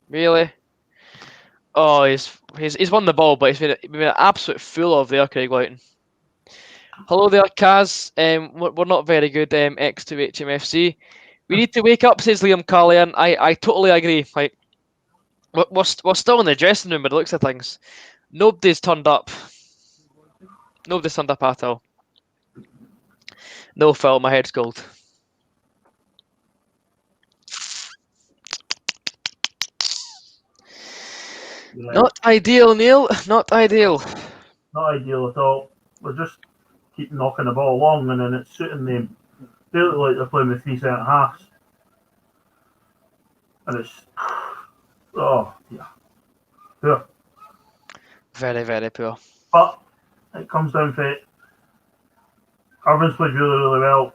Really? Oh, he's won the ball, but he's been an absolute fool of there, Craig Whiting. Hello there, Kaz. We're not very good, X2HMFC. We need to wake up, says Liam Carlian. I totally agree. Like, we're still in the dressing room by the looks of things. Nobody's turned up. Nobody's turned up at all. No, Phil, my head's cold. Yeah. Not ideal, Neil. Not ideal. Not ideal at all. We're just keep knocking the ball along, and then it's suiting them. They look like they're playing with 3 centre halves, and it's yeah, poor. Very, very poor. But it comes down to it. Irvin's played really, really well.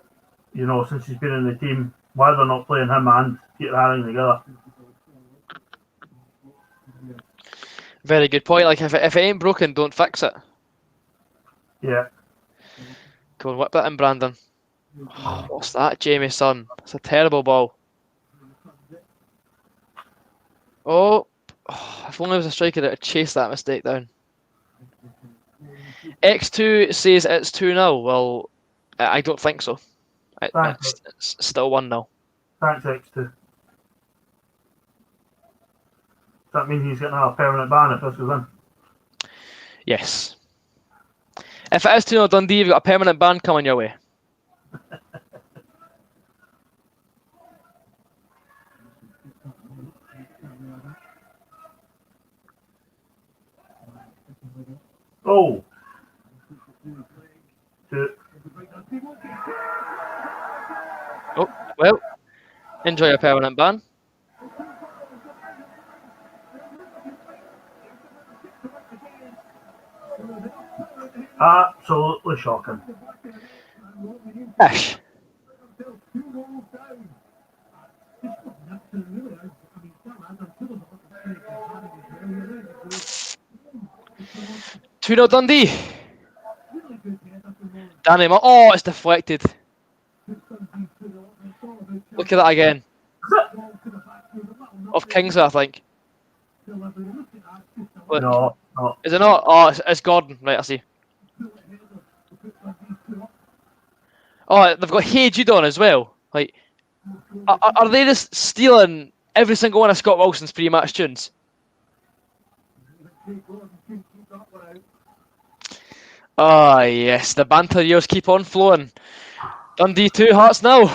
You know, since he's been in the team. Why they're not playing him and Peter Haring together? Very good point. Like, if it ain't broken, don't fix it. Yeah. Go and whip that in, Brandon. What's that, Jamie, son? It's a terrible ball. Oh, if only I was a striker that would chase that mistake down. X2 says it's 2-0. Well, I don't think so. It's still 1-0. Thanks, X2. Does that mean he's getting a permanent ban if this goes in? Yes. If it is 2-0 Dundee, you've got a permanent ban coming your way. Oh. Oh, well. Enjoy a permanent ban. Absolutely shocking. Ish. Two 0 Dundee. Danny, oh, it's deflected. Look at that again. Of Kingsley, I think. Look. No. Is it not? Oh, it's Gordon. Right, I see. Oh, they've got Hey Jude on as well. Like, are they just stealing every single one of Scott Wilson's pre-match tunes? Ah, yes, the banter years keep on flowing. Dundee 2, Hearts 0.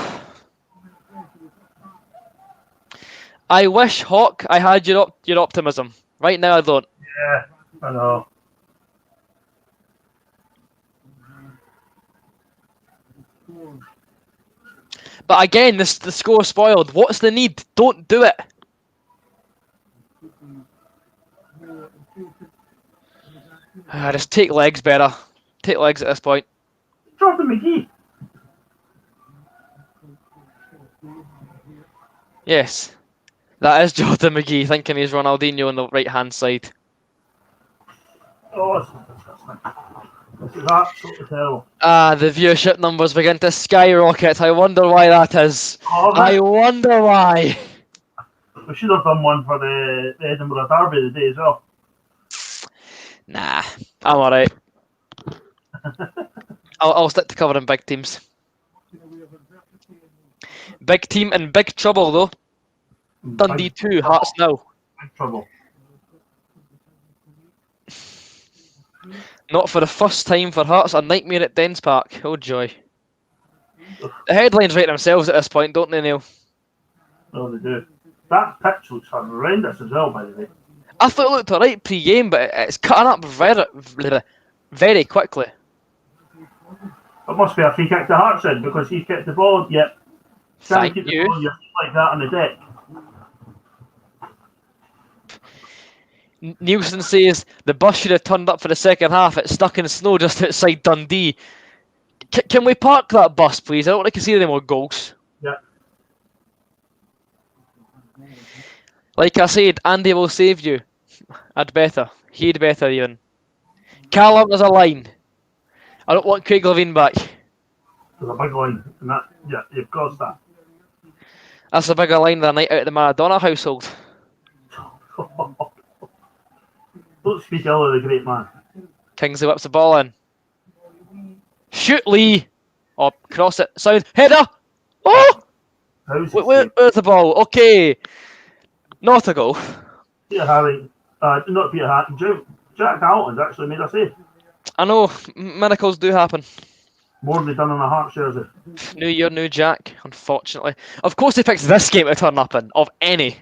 I wish, Hawk, I had your optimism. Right now, I don't. Yeah, I know. But again, the score spoiled. What's the need? Don't do it. Just take legs better. Take legs at this point. Jordan McGee. Yes. That is Jordan McGee thinking he's Ronaldinho on the right-hand side. Oh, this is absolutely terrible. The viewership numbers begin to skyrocket. I wonder why that is. I wonder why. We should have done one for the Edinburgh Derby today as well. Nah, I'm alright. I'll stick to covering big teams. Big team in big trouble though. Dundee 2, Hearts 0. Big trouble. Not for the first time for Hearts, a nightmare at Dens Park. Oh joy. The headlines write themselves at this point, don't they, Neil? No, they do. That pitch looks horrendous as well, by the way. I thought it looked alright pre-game, but it's cutting up very quickly. It must be a free kick to Hearts in because he kicked the ball. Yep. Thank keep you. The ball like that on the deck. Nielsen says the bus should have turned up for the second half. It's stuck in snow just outside Dundee. Can we park that bus, please? I don't want to see any more goals. Yeah. Like I said, Andy will save you. I'd better. He'd better even. Callum, there's a line. I don't want Craig Levine back. There's a big line. And that, yeah, you've crossed that. That's a bigger line than a night out of the Maradona household. Don't speak ill of the great man. Kingsley whips the ball in. Shoot, Lee! Oh, cross it. Sound. Header! Oh! Where's the ball? Okay. Not a goal. Peter Haring. Not Peter Haring. Jack Hamilton's actually made a save. I know, miracles do happen. More than he done on a Hearts jersey. New year, new Jack, unfortunately. Of course he picks this game to turn up in, of any.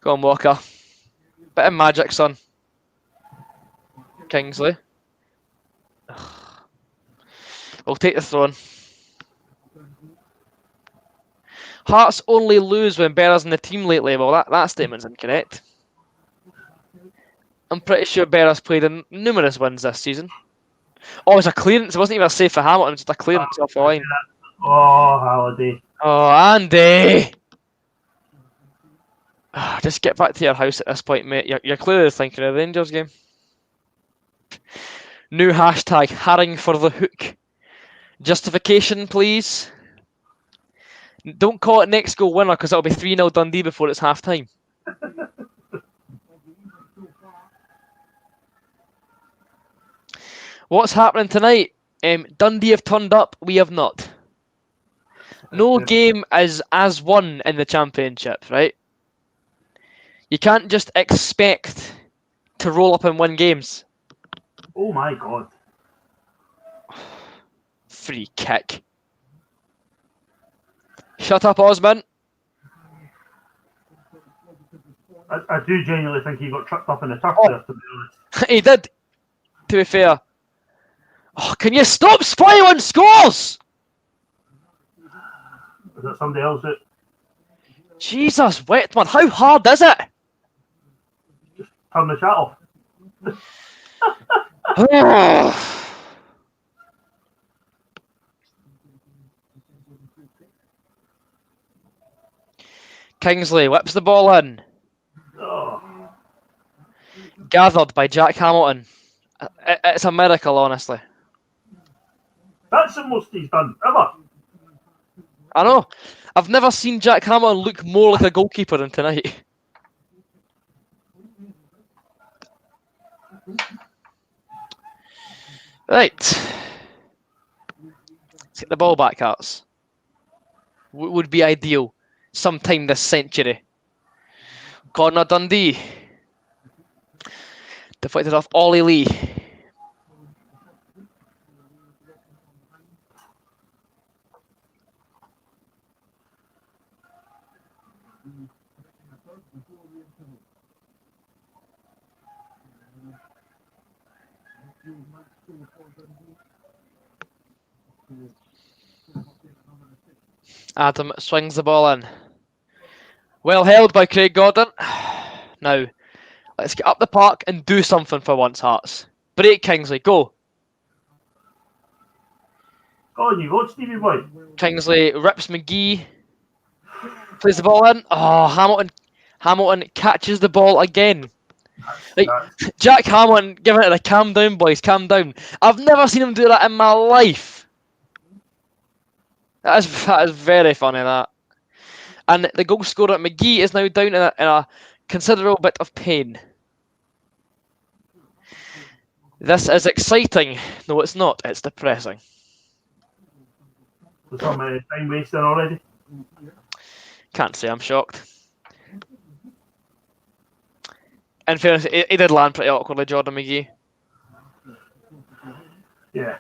Go on, Walker. Bit of magic, son. Kingsley. We'll take the throne. Hearts only lose when Berra's in the team lately. Well, that statement's incorrect. I'm pretty sure Berra's played in numerous wins this season. Oh, it's a clearance. It wasn't even a save for Hamilton. It's just a clearance off the line. Oh, Halliday. Oh, Andy! Just get back to your house at this point, mate. You're clearly thinking of the Rangers game. New hashtag, herring for the hook. Justification, please. Don't call it next goal winner, because it'll be 3-0 Dundee before it's half-time. What's happening tonight? Dundee have turned up, we have not. No game is as won in the championship, right? You can't just expect to roll up and win games. Oh my god. Free kick. Shut up, Osman. I do genuinely think he got tripped up in the turf there, to be honest. He did, to be fair. Oh, can you stop spoiling scores? Is that somebody else that... Jesus, Wetman, how hard is it? Just turn the chat off. Kingsley whips the ball in. Oh. Gathered by Jack Hamilton. It's a miracle, honestly. That's the most he's done ever. I know. I've never seen Jack Hamilton look more like a goalkeeper than tonight. Right. Let's get the ball back, Hearts. Would be ideal sometime this century. Corner Dundee. Deflected off Ollie Lee. Adam swings the ball in. Well held by Craig Gordon. Now, let's get up the park and do something for once, Hearts. Break Kingsley, go. Oh, you go, Stevie boy. Kingsley rips McGee. Plays the ball in. Oh, Hamilton catches the ball again. Like, Jack Hamilton giving it a calm down, boys, calm down. I've never seen him do that in my life. That is very funny, that. And the goal scorer, McGee, is now down in a considerable bit of pain. This is exciting. No, it's not. It's depressing. There's some time wasting already. Can't say I'm shocked. In fairness, he did land pretty awkwardly, Jordan McGee. Yeah.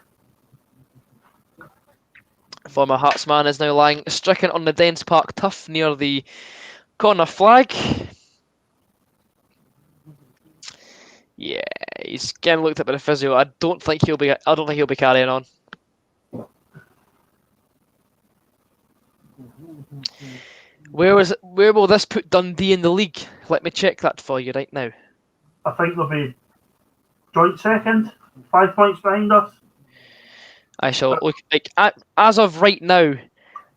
Former Hearts man is now lying stricken on the Dens Park turf near the corner flag. Yeah, he's getting looked at by the physio. I don't think he'll be carrying on. Where will this put Dundee in the league? Let me check that for you right now. I think they'll be joint second, 5 points behind us. I shall look. As of right now,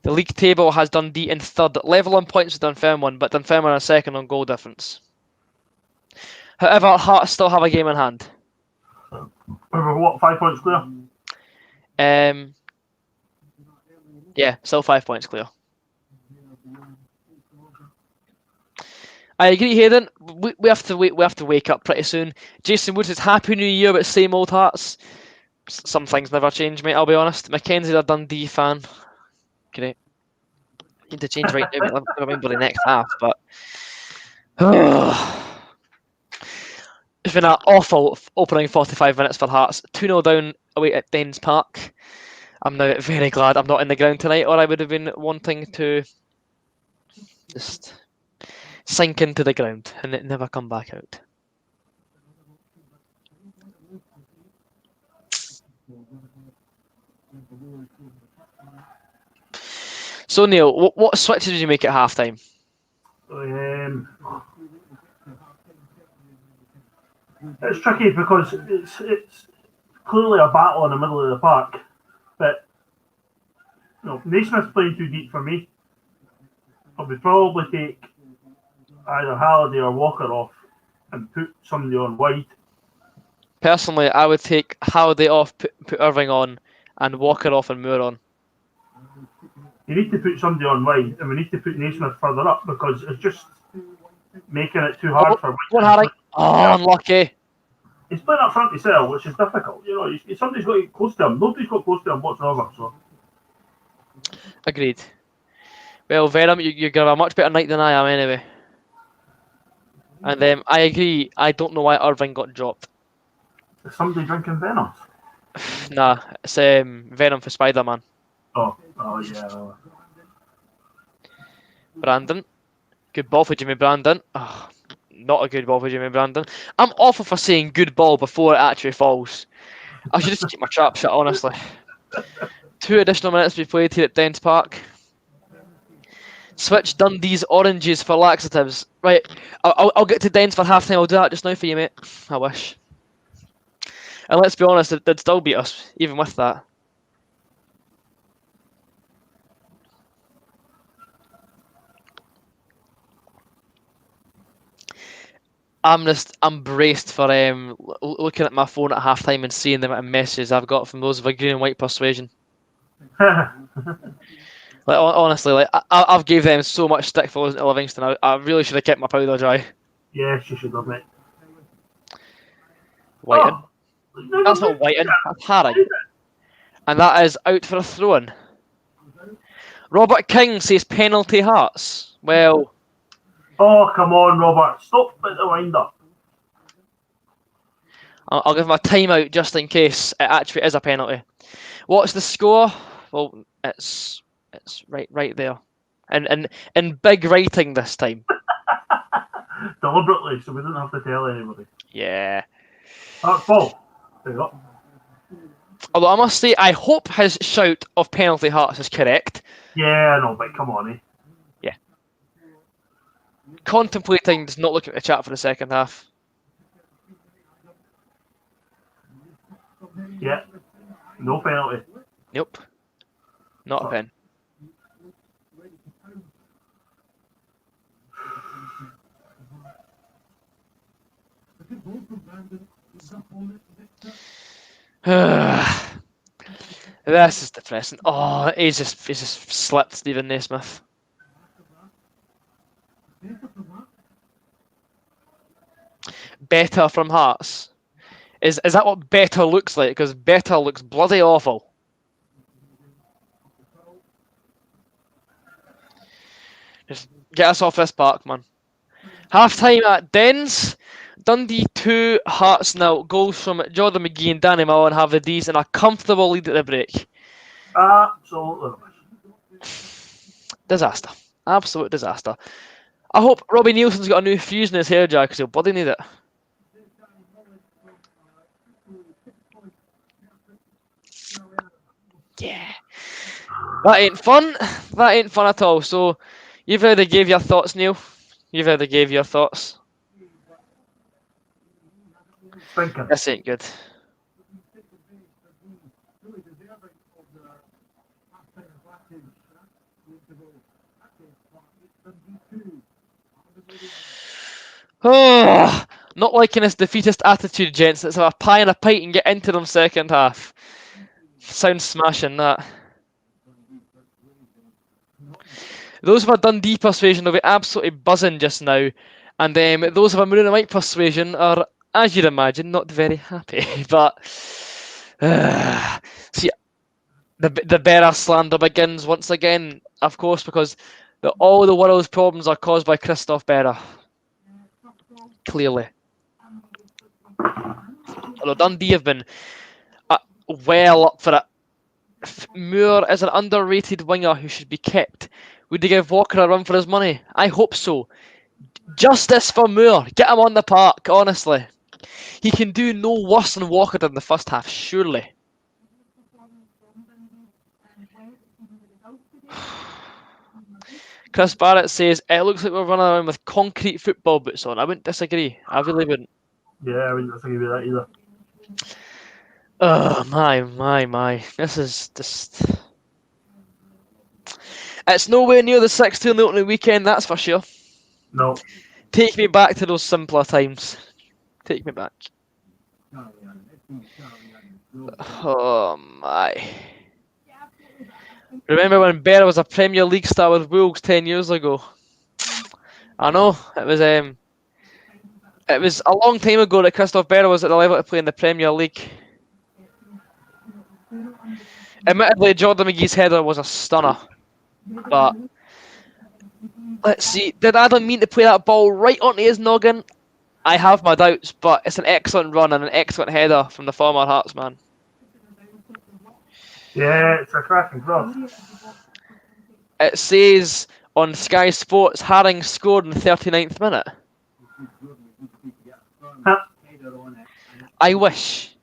the league table has Dundee in third, level on points with Dunfermline, but Dunfermline are second on goal difference. However, Hearts still have a game in hand. We're what, 5 points clear? Yeah, still 5 points clear. I agree, Hayden. We have to wait. We have to wake up pretty soon. Jason Wood says Happy New Year, but same old Hearts. Some things never change, mate. I'll be honest. Mackenzie's a Dundee fan. Great. Need to change right now, mate. Never mind for the next half, but It's been an awful opening 45 minutes for Hearts. 2-0 down away at Dens Park. I'm now very glad I'm not in the ground tonight, or I would have been wanting to just sink into the ground and it never come back out. So Neil, what switches did you make at half time? It's tricky because it's clearly a battle in the middle of the park, but Naismith's playing too deep for me. I would probably take either Halliday or Walker off and put somebody on wide. Personally, I would take Halliday off, put Irving on, and Walker off and Moore on. You need to put somebody on wide, and we need to put Naismith further up because it's just making it too hard for One Harry. Oh, unlucky. He's playing up front to sell, which is difficult. Somebody's got to get close to him. Nobody's got close to him whatsoever. So. Agreed. Well, Venom, you're going to have a much better night than I am anyway. And I agree, I don't know why Irving got dropped. Is somebody drinking Venom? Nah, it's Venom for Spider-Man. Oh yeah. Brandon. Good ball for Jimmy Brandon. Oh, not a good ball for Jimmy Brandon. I'm awful for saying good ball before it actually falls. I should just keep my trap shut, honestly. 2 additional minutes to be played here at Dens Park. Switch Dundee's oranges for laxatives. Right, I'll get to Dens for half time. I'll do that just now for you, mate. I wish. And let's be honest, they'd still beat us, even with that. I'm braced for looking at my phone at half time and seeing the amount of messages I've got from those of a green and white persuasion. Like honestly, like I've gave them so much stick for losing to Livingston. I really should have kept my powder dry. Yes, you should have, mate. Whiten. That's not Whiten. That's Harry. And that is out for a throw-in. Robert King says penalty Hearts. Well. Oh, come on, Robert. Stop at the wind-up. I'll give him a timeout just in case it actually is a penalty. What's the score? Well, it's right there. And in big writing this time. Deliberately, so we don't have to tell anybody. Yeah. That's ball. There you go. Although I must say, I hope his shout of penalty Hearts is correct. Yeah, no, but come on, eh? Yeah. Contemplating does not look at the chat for the second half. Yeah. No penalty. Nope. Not a pen. This is depressing. Oh, he's just slipped Stephen Naismith. Better from Hearts. Is that what better looks like? Because better looks bloody awful. Just get us off this park, man. Half time at Dens. Dundee 2, Hearts 0. Goals from Jordan McGee and Danny Mullen have the D's in a comfortable lead at the break. Absolutely. Disaster. Absolute disaster. I hope Robbie Nielsen's got a new fuse in his hair, Jack, because he'll bloody need it. Yeah. That ain't fun. That ain't fun at all. So, you've already gave your thoughts, Neil. You've already gave your thoughts. Thinking. This ain't good. Oh, not liking this defeatist attitude, gents. Let's have a pie and a pint and get into them second half. Sounds smashing, that. Those of a Dundee persuasion will be absolutely buzzing just now. And those of a Maroon and White persuasion are, as you'd imagine, not very happy. But, see, the Berra slander begins once again, of course, because all the world's problems are caused by Christoph Berra. clearly. Although Dundee have been well up for it. Moore is an underrated winger who should be kept. Would they give Walker a run for his money? I hope so. Justice for Moore. Get him on the park, honestly. He can do no worse than Walker did in the first half, surely. Chris Barrett says, it looks like we're running around with concrete football boots on. I wouldn't disagree. I really wouldn't. Yeah, I wouldn't disagree with that either. Oh, my. This is just... It's nowhere near the 6-2 on the weekend, that's for sure. No. Take me back to those simpler times. Take me back. Oh, my. Remember when Bear was a Premier League star with Wolves 10 years ago? I know, it was a long time ago that Christoph Berra was at the level to play in the Premier League. Admittedly, Jordan McGee's header was a stunner. But, let's see, did Adam mean to play that ball right onto his noggin? I have my doubts, but it's an excellent run and an excellent header from the former Hearts man. Yeah, it's a cracking cross. It says on Sky Sports, Haring scored in the 39th minute. Huh. I wish.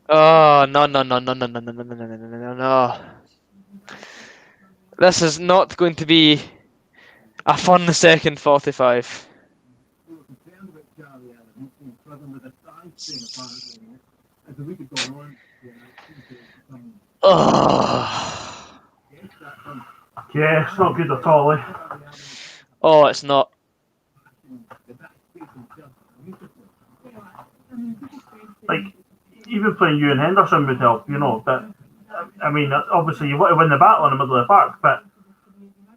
Oh, no. This is not going to be a fun second 45. Oh. Yeah, it's not good at all, eh? Oh, it's not. Like, even playing you and Henderson would help, you know, but I mean, obviously you want to win the battle in the middle of the park, but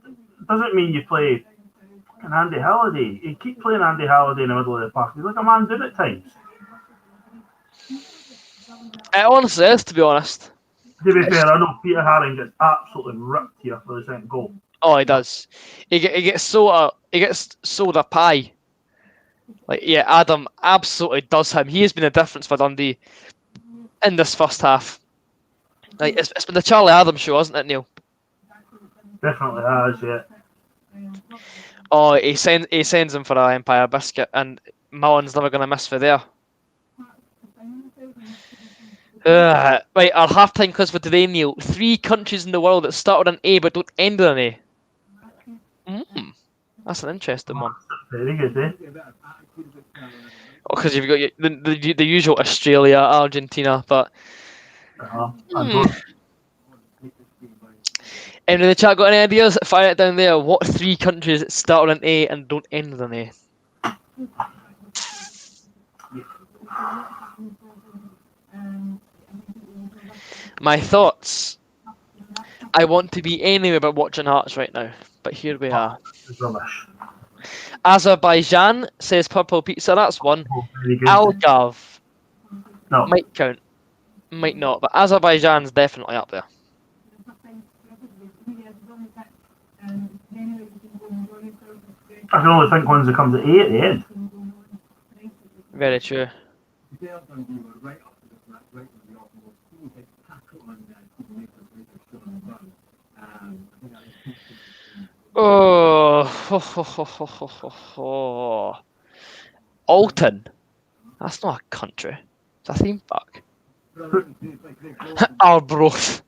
it doesn't mean you play Andy Halliday. You keep playing Andy Halliday in the middle of the park. He's like a man did at times. It honestly is, to be honest. To be fair, I know Peter Haring gets absolutely ripped here for the second goal. Oh, he does. He gets sold a pie. Like, yeah, Adam absolutely does him. He has been a difference for Dundee in this first half. Like, it's been the Charlie Adams show, hasn't it, Neil? Definitely has, yeah. Oh, he sends him for an Empire biscuit, and Mullen's never going to miss for there. Right, our half-time quiz for today, Neil. 3 countries in the world that start with an A but don't end with an A. That's an interesting one. Very good, eh? Oh, because you've got the usual Australia, Argentina, but... Anyone in the chat got any ideas? Fire it down there. What 3 countries start with an A and don't end with an A? My thoughts. I want to be anywhere but watching Hearts right now, but here we are. Rubbish. Azerbaijan says Purple Pizza. That's one. Algarve. No. Might count. Might not, but Azerbaijan's definitely up there. I can only think ones that come to A at the end. Very true. Oh, Alton. That's not a country. It's a theme park. Arbroath.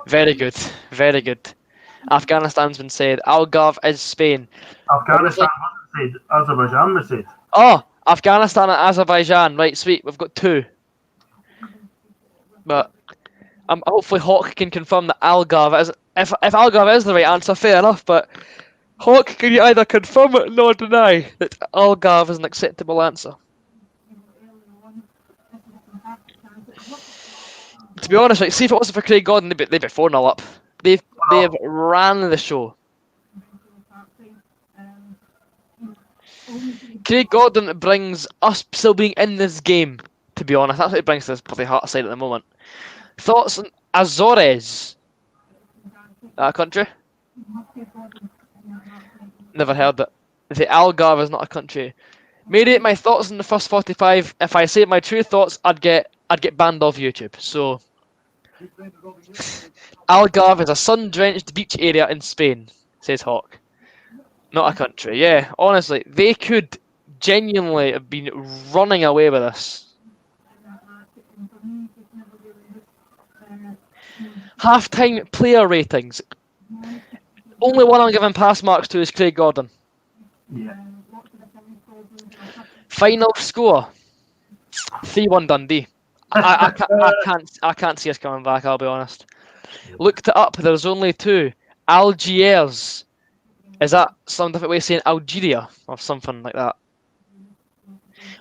Very good. Very good. Afghanistan's been said. Algarve is Spain. Afghanistan wasn't said. Azerbaijan was said. Oh, Afghanistan and Azerbaijan. Right, sweet. We've got 2. But hopefully Hawk can confirm that Algarve is. If Algarve is the right answer, fair enough. But Hawk, can you either confirm it nor deny that Algarve is an acceptable answer? To be honest, right, see if it wasn't for Craig Gordon, they'd be 4-0 up. They've ran the show. Craig Gordon brings us still being in this game, to be honest. That's what he brings to this bloody Heart side at the moment. Thoughts on Azores? That country? Never heard it. The Algarve is not a country. Made my thoughts in the first 45. If I say my true thoughts, I'd get banned off YouTube. So, Algarve is a sun-drenched beach area in Spain, says Hawk. Not a country. Yeah, honestly, they could genuinely have been running away with this. Half-time player ratings. Only one I'm giving pass marks to is Craig Gordon. Yeah. Final score 3-1 Dundee. I can't see us coming back, I'll be honest. Looked it up, there's only two. Algiers. Is that some different way of saying Algeria or something like that?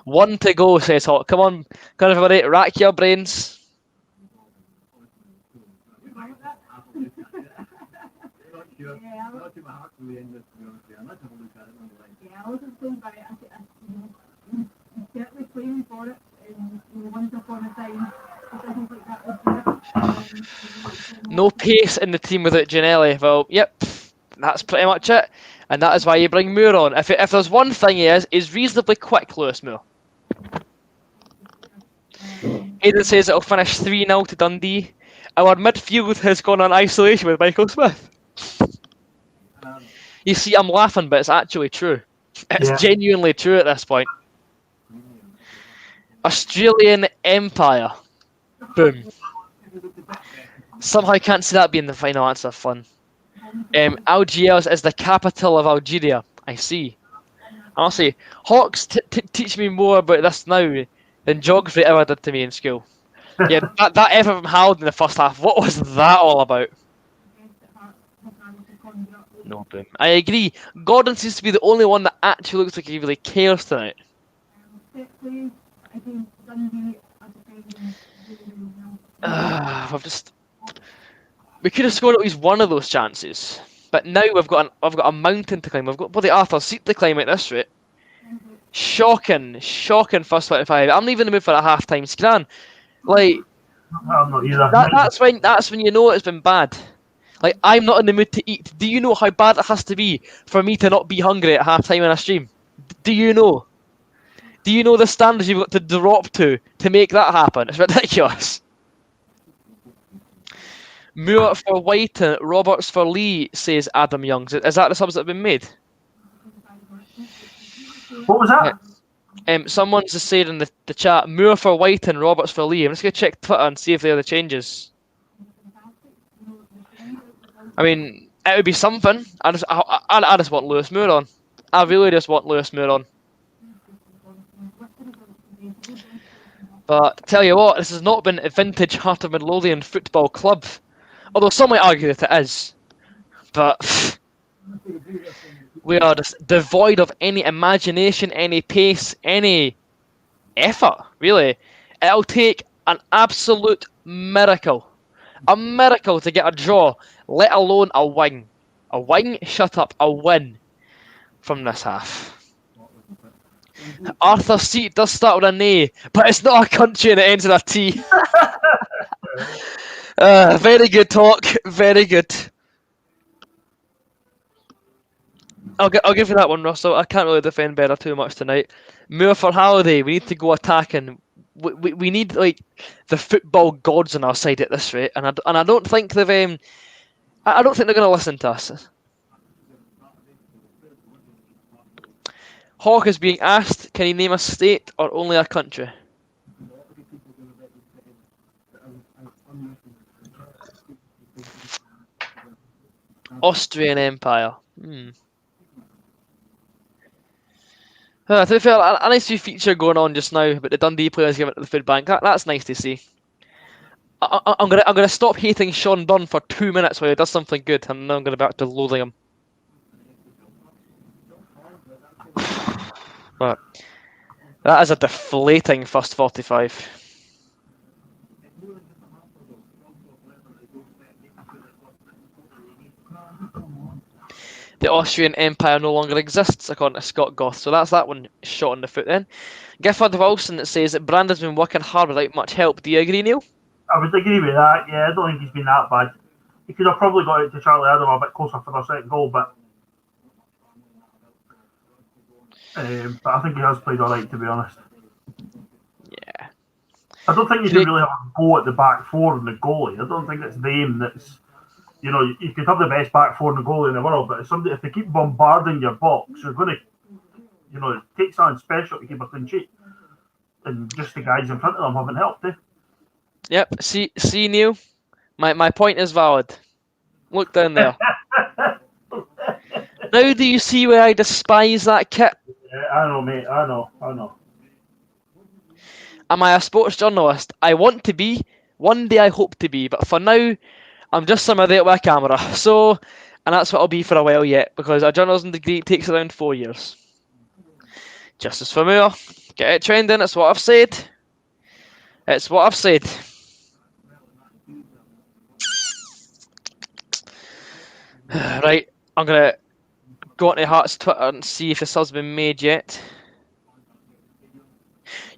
1 to go, says Hawk. Come on, everybody, rack your brains. No pace in the team without Giannelli. Well, yep, that's pretty much it. And that is why you bring Moore on. If there's one thing he's reasonably quick, Lewis Moore. Aidan says it'll finish 3-0 to Dundee. Our midfield has gone on isolation with Michael Smith. You see, I'm laughing, but it's actually true. It's genuinely true at this point. Australian Empire. Boom. Somehow I can't see that being the final answer. Fun. Algiers is the capital of Algeria. I see. Honestly, Hawks teach me more about this now than geography ever did to me in school. Yeah, that effort from Howard in the first half, what was that all about? No, boom. I agree. Gordon seems to be the only one that actually looks like he really cares tonight. We could have scored at least one of those chances, but now I've got a mountain to climb. I've got bloody Arthur Seat to climb at this rate. Shocking first 25. I'm leaving the mood for a half-time scran. Like, I'm not either. that's when you know it's been bad. Like, I'm not in the mood to eat. Do you know how bad it has to be for me to not be hungry at half-time in a stream? Do you know? Do you know the standards you've got to drop to make that happen? It's ridiculous. Moore for Whiten, Roberts for Lee, says Adam Youngs. Is that the subs that have been made? What was that? Someone's just said in the chat, Moore for Whiten, Roberts for Lee. I'm just going to check Twitter and see if there are the changes. I mean, it would be something. I just want Lewis Moore on. I really just want Lewis Moore on. But tell you what, this has not been a vintage Heart of Midlothian football club. Although some might argue that it is. But we are just devoid of any imagination, any pace, any effort, really. It'll take an absolute miracle. A miracle to get a draw, let alone a win. A win? Shut up. A win from this half. Arthur Seat does start with an A, but it's not a country and it ends in a T. Very good talk. Very good. I'll give you that one, Russell. I can't really defend better too much tonight. Moore for Halliday. We need to go attacking. We need like the football gods on our side at this rate, and I don't think they've I don't think they're going to listen to us. Hawk is being asked, can he name a state or only a country? Austrian Empire. To be fair, a nice new feature going on just now, but the Dundee players giving it to the food bank. That's nice to see. I'm gonna stop hating Sean Byrne for 2 minutes while he does something good, and then I'm gonna back to loathing him. But that is a deflating first 45. The Austrian Empire no longer exists, according to Scott Goth. So that's that one shot in the foot then. Gifford Wilson that says that Brandon's been working hard without much help. Do you agree, Neil? I would agree with that. Yeah, I don't think he's been that bad. he could have probably got it to Charlie Adam a bit closer for their second goal, but I think he has played all right, to be honest. Yeah. I don't think you can really have a go at the back four and the goalie. I don't think it's them that's, you know, you could have the best back four and the goalie in the world, but if they keep bombarding your box, you're going to, you know, it takes something special to keep a clean sheet. And just the guys in front of them haven't helped, eh? Yep. See, Neil? My point is valid. Look down there. Now do you see where I despise that kit? Yeah, I know, mate. I know. Am I a sports journalist? I want to be. One day I hope to be. But for now, I'm just somebody there with a camera. So, and that's what I'll be for a while yet. Because a journalism degree takes around 4 years. Just as for more. Get it trending. It's what I've said. It's what I've said. Right. I'm going to go onto Hearts Twitter and see if this has been made yet.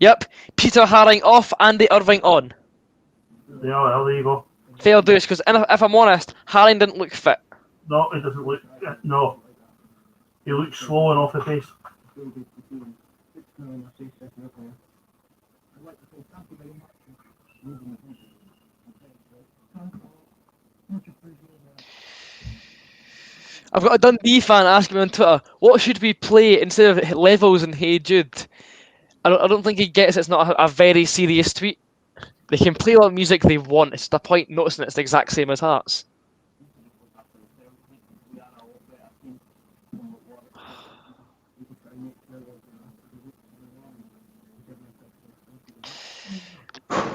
Yep, Peter Haring off, Andy Irving on. Yeah, well, there you go. Fair dues, because if I'm honest, Haring didn't look fit. No, he doesn't look. No, he looks slow and off the pace. I've got a Dundee fan asking me on Twitter, what should we play instead of Levels and Hey Jude? I don't think he gets it's not a very serious tweet. They can play what music they want. It's the point noticing it's the exact same as Hearts.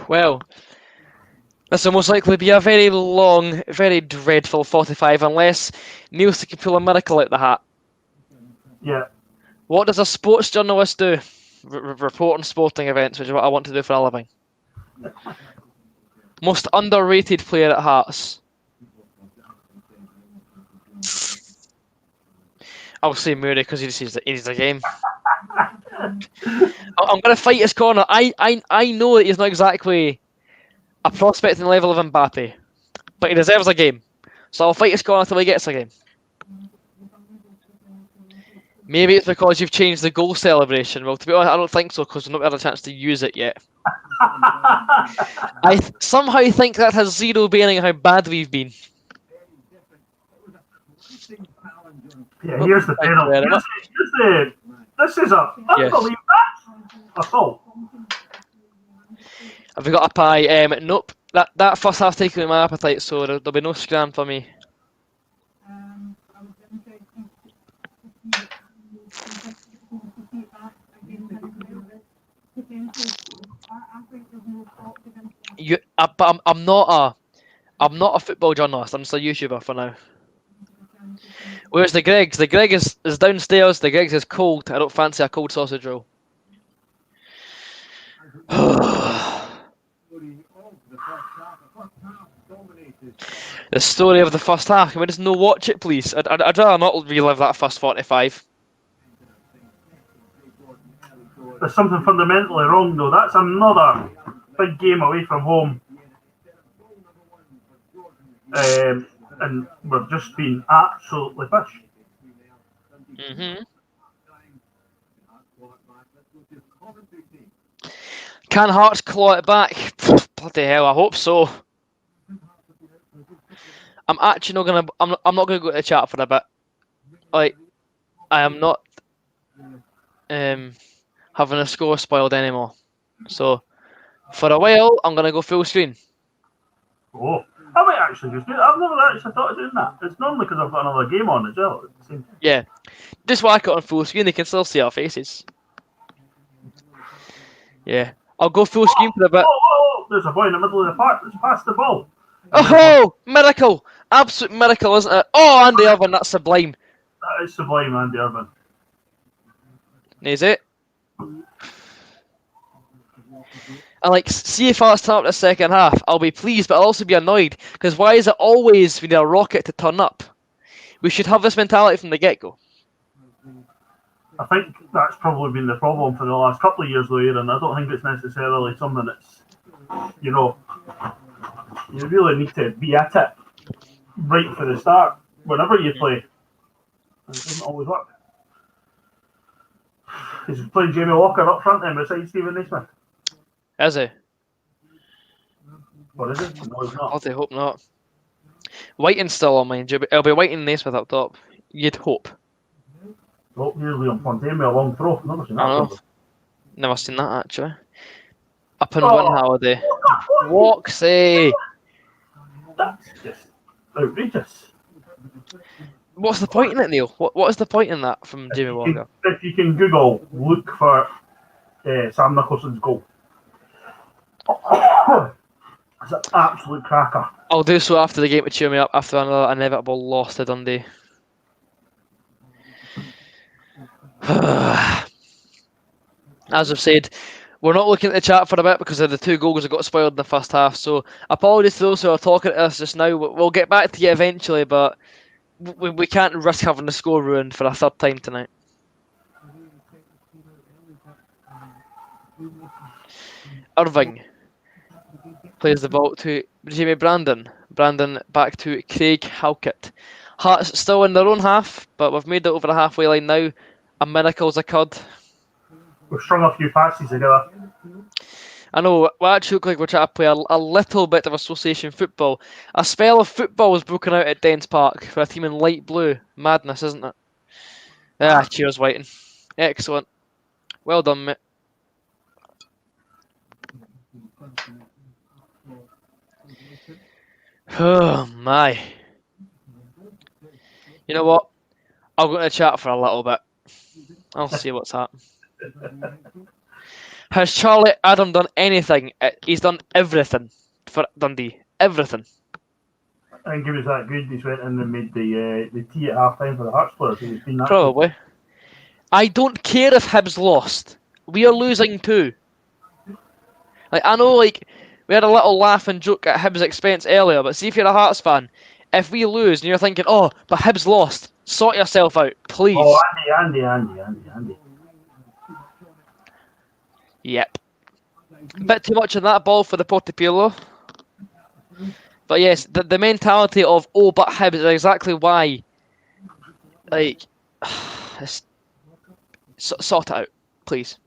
Well, this will most likely be a very long, very dreadful 45 unless Nielsen can pull a miracle out the hat. Yeah. What does a sports journalist do? Report on sporting events, which is what I want to do for a living. Most underrated player at Hearts. I'll say Murray because he sees the game. I'm going to fight his corner. I know that he's not exactly a prospect in the level of Mbappe, but he deserves a game. So I'll fight his corner until he gets a game. Maybe it's because you've changed the goal celebration. Well, to be honest, I don't think so because we've not had a chance to use it yet. I somehow think that has zero bearing on how bad we've been. Yeah, here's the penalty. This is unbelievable. A fault. Have we got a pie? Nope. That first half taken my appetite, so there'll be no scram for me. But I'm not a football journalist. I'm just a YouTuber for now. Where's the Greggs? The Greg is downstairs. The Greggs is cold. I don't fancy a cold sausage roll. The story of the first half. Can we just no watch it, please? I'd rather not relive that first 45. There's something fundamentally wrong, though. That's another big game away from home. And we've just been absolutely pushed. Can Hearts claw it back? Bloody hell, I hope so. I'm actually not gonna. I'm not gonna go to the chat for a bit. Like, I am not having a score spoiled anymore. So, for a while, I'm gonna go full screen. Oh, I might actually just do it. I've never actually thought of doing that. It's normally because I've got another game on as well. Yeah, just whack it on full screen. They can still see our faces. Yeah, I'll go full screen for a bit. Oh, there's a boy in the middle of the park that's passed the ball. Oh, miracle! Absolute miracle, isn't it? Oh, Andy Irvine, that's sublime. That is sublime, Andy Irvine. Is it? And like, see if Hearts turn up the second half, I'll be pleased, but I'll also be annoyed because why is it always been a rocket to turn up? We should have this mentality from the get-go. I think that's probably been the problem for the last couple of years, though, and I don't think it's necessarily something that's, you know, you really need to be at it. right for the start. Whenever you play, it doesn't always work. He's playing Jamie Walker up front then beside Stephen Naismith. Is he? Or is he? No, he's not. I hope not. Whiting's still on mine. It'll be Whiting and Naismith up top. You'd hope. Oh, here's Liam Fontaine with a long throw. Never seen that I know. before. Never seen that actually. Up in one holiday. Walksy! That's just outrageous. What's the point in it, Neil? What is the point in that from Jamie Walker? If you can Google, look for Sam Nicholson's goal. It's an absolute cracker. I'll do so after the game to cheer me up after another inevitable loss to Dundee. As I've said, we're not looking at the chat for a bit because of the 2 goals that got spoiled in the first half. So apologies to those who are talking to us just now. We'll get back to you eventually, but we can't risk having the score ruined for a 3rd time tonight. Irving plays the ball to Jamie Brandon. Brandon back to Craig Halkett. Hearts still in their own half, but we've made it over the halfway line now. A miracle's occurred. We've strung a few passes together. I know, we actually look like we're trying to play a little bit of association football. A spell of football was broken out at Dens Park for a team in light blue. Madness, isn't it? Cheers, Whiting. Excellent. Well done, mate. Oh, my. You know what? I'll go to chat for a little bit. I'll see what's happening. Has Charlie Adam done anything? He's done everything for Dundee. Everything. I think he was that good. He's went in and made the tea at half time for the Hearts players. He's been that Probably. good. I don't care if Hibs lost. We are losing too. Like, I know, like, we had a little laugh and joke at Hibs' expense earlier, but see if you're a Hearts fan, if we lose and you're thinking, oh, but Hibs lost, sort yourself out, please. Oh, Andy. Yep. A bit too much on that ball for the Portopilo. But yes, the mentality of, oh, but Hibs is exactly why. Like, sort it out, please.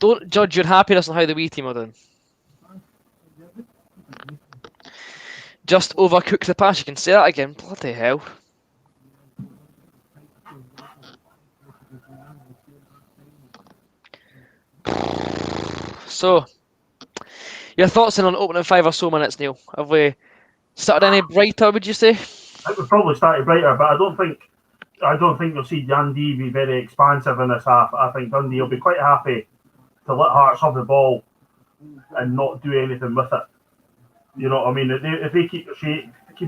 Don't judge your happiness on how the wee team are doing. Just overcook the pass. You can say that again. Bloody hell. So, your thoughts on opening 5 or so minutes, Neil? Have we started any brighter, would you say? I think we've probably started brighter, but I don't think you'll see Dundee be very expansive in this half. I think Dundee will be quite happy to let Hearts have the ball and not do anything with it. You know what I mean? If they keep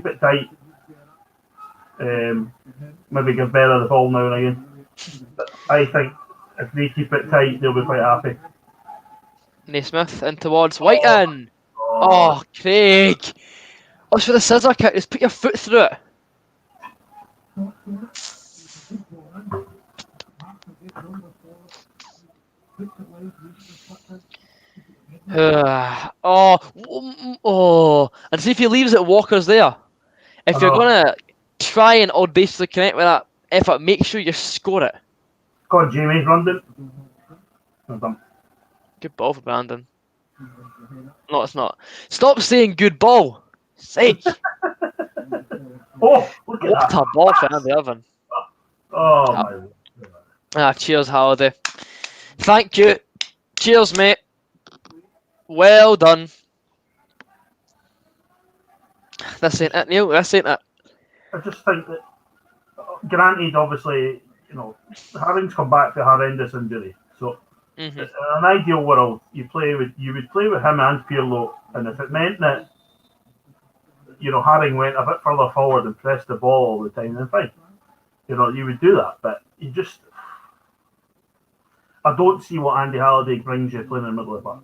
it tight, maybe give Bella the ball now and again. But I think if they keep it tight, they'll be quite happy. Naismith in towards Whiten. Oh, Craig. What's for the scissor kick? Just put your foot through it. And see if he leaves it, Walker's there. If you're gonna try and audaciously connect with that effort, make sure you score it. Go on, Jamie, Brandon. Good ball for Brandon. No, it's not. Stop saying good ball. Say. Oh, look at what that. a ball for Andy Irvine. Oh, my. Cheers, Halliday. Thank you. Cheers, mate. Well done. This ain't it, Neil. This ain't it. I just think that, granted, obviously, you know, Herring's come back to a horrendous injury. So, in an ideal world, you would play with him and Pirlo, and if it meant that, you know, Herring went a bit further forward and pressed the ball all the time, then fine. You know, you would do that, but you just, I don't see what Andy Halliday brings you playing in the middle of the park.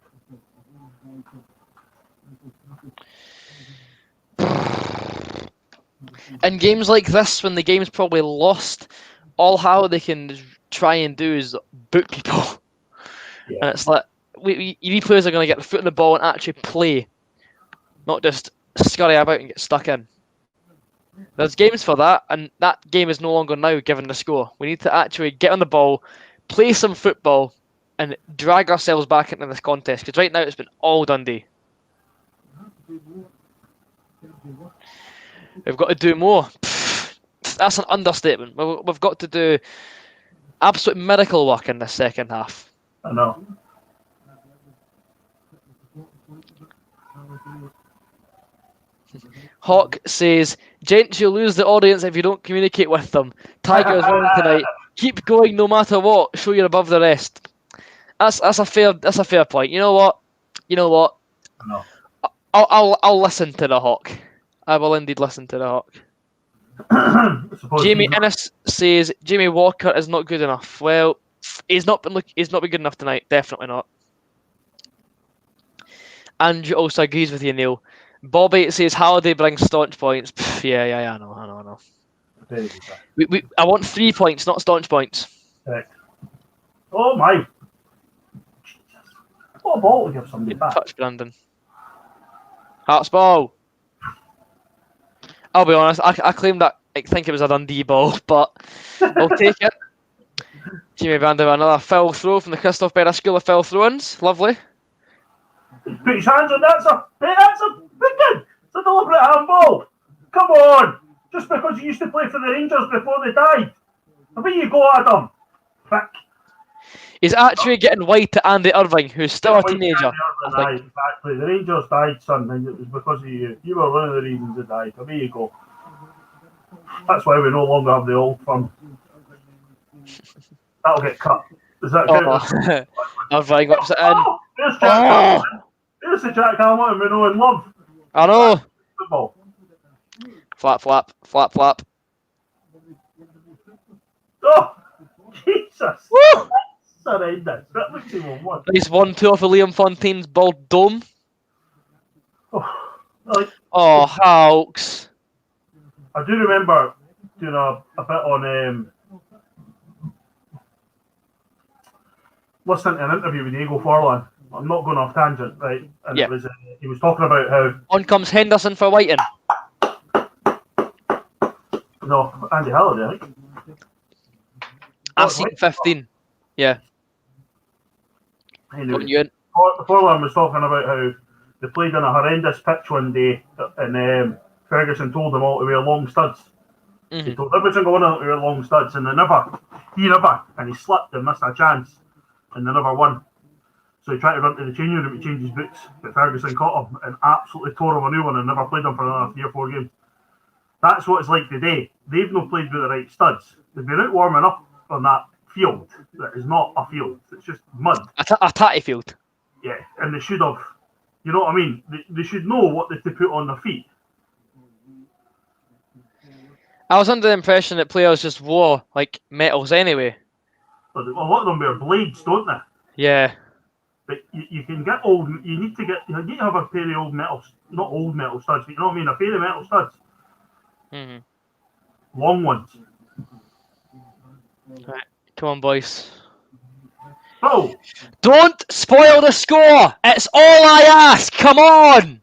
In games like this, when the game's probably lost, all Halliday can try and do is boot people. Yeah. And it's like, you players are going to get the foot in the ball and actually play, not just scurry about and get stuck in. There's games for that, and that game is no longer now given the score. We need to actually get on the ball, play some football, and drag ourselves back into this contest. Because right now it's been all Dundee. We've got to do more. That's an understatement. We've got to do absolute miracle work in this second half. I know. Hawk says, "Gents, you'll lose the audience if you don't communicate with them. Tiger's won tonight. Keep going no matter what. Show you're above the rest." That's a fair point. You know what? I know. I'll listen to the Hawk. I will indeed listen to the Hawk. Jamie Innes says Jamie Walker is not good enough. Well, he's not been good enough tonight. Definitely not. Andrew also agrees with you, Neil. Bobby says Halliday brings staunch points. Yeah, I know. I want 3 points, not staunch points. Correct. Oh my! What a ball to give somebody back. Touch, Brandon. Hearts ball. I'll be honest, I claimed that I think it was a Dundee ball, but I'll take it. Jimmy Vander with another foul throw from the Christoph Berra School of Foul Throw-ins. Lovely. Put his hands on that, sir. Hey, that's a wicked. It's a deliberate handball. Come on. Just because you used to play for the Rangers before they died. Away you go, Adam. Prick. He's actually getting wide to Andy Irving, who's still a teenager. Exactly. The Rangers died, son, and it was because of you. You were one of the reasons they died. Away you go. That's why we no longer have the old firm. That'll get cut. Is that good? Irving whips it in. There's Jack Hamilton. There's the Jack Hamilton we know and love. I know. Football. Flap, flap, flap, flap. Oh, Jesus. Woo! That's horrendous. That looks even worse. Nice 1-2 off of Liam Fontaine's bald dome. Oh, Hawks. I do remember doing a bit on listening to an interview with Diego Forlan. I'm not going off tangent, right? And yeah. It was he was talking about how on comes Henderson for Whiting. No, Andy Halliday, I think. I've seen 15. Yeah. Anyway, Forlan was talking about how they played on a horrendous pitch one day, and Ferguson told them all to wear long studs. Mm-hmm. He told every single one of them to wear long studs, and and he slipped and missed a chance, and they never won. So he tried to run to the changing room to change his boots, but Ferguson caught him and absolutely tore him a new one and never played him for another 3 or 4 games. That's what it's like today. They've not played with the right studs. They've been out warming up on that field that is not a field. It's just mud. A tatty field. Yeah, and they should have, you know what I mean? They should know what they to put on their feet. I was under the impression that players just wore, like, metals anyway. But a lot of them wear blades, don't they? Yeah. But you can get old, you need to have a pair of old metal, not old metal studs, but you know what I mean? A pair of metal studs. Mm-hmm. Long ones. Right, come on, boys. Oh! Don't spoil the score! It's all I ask! Come on!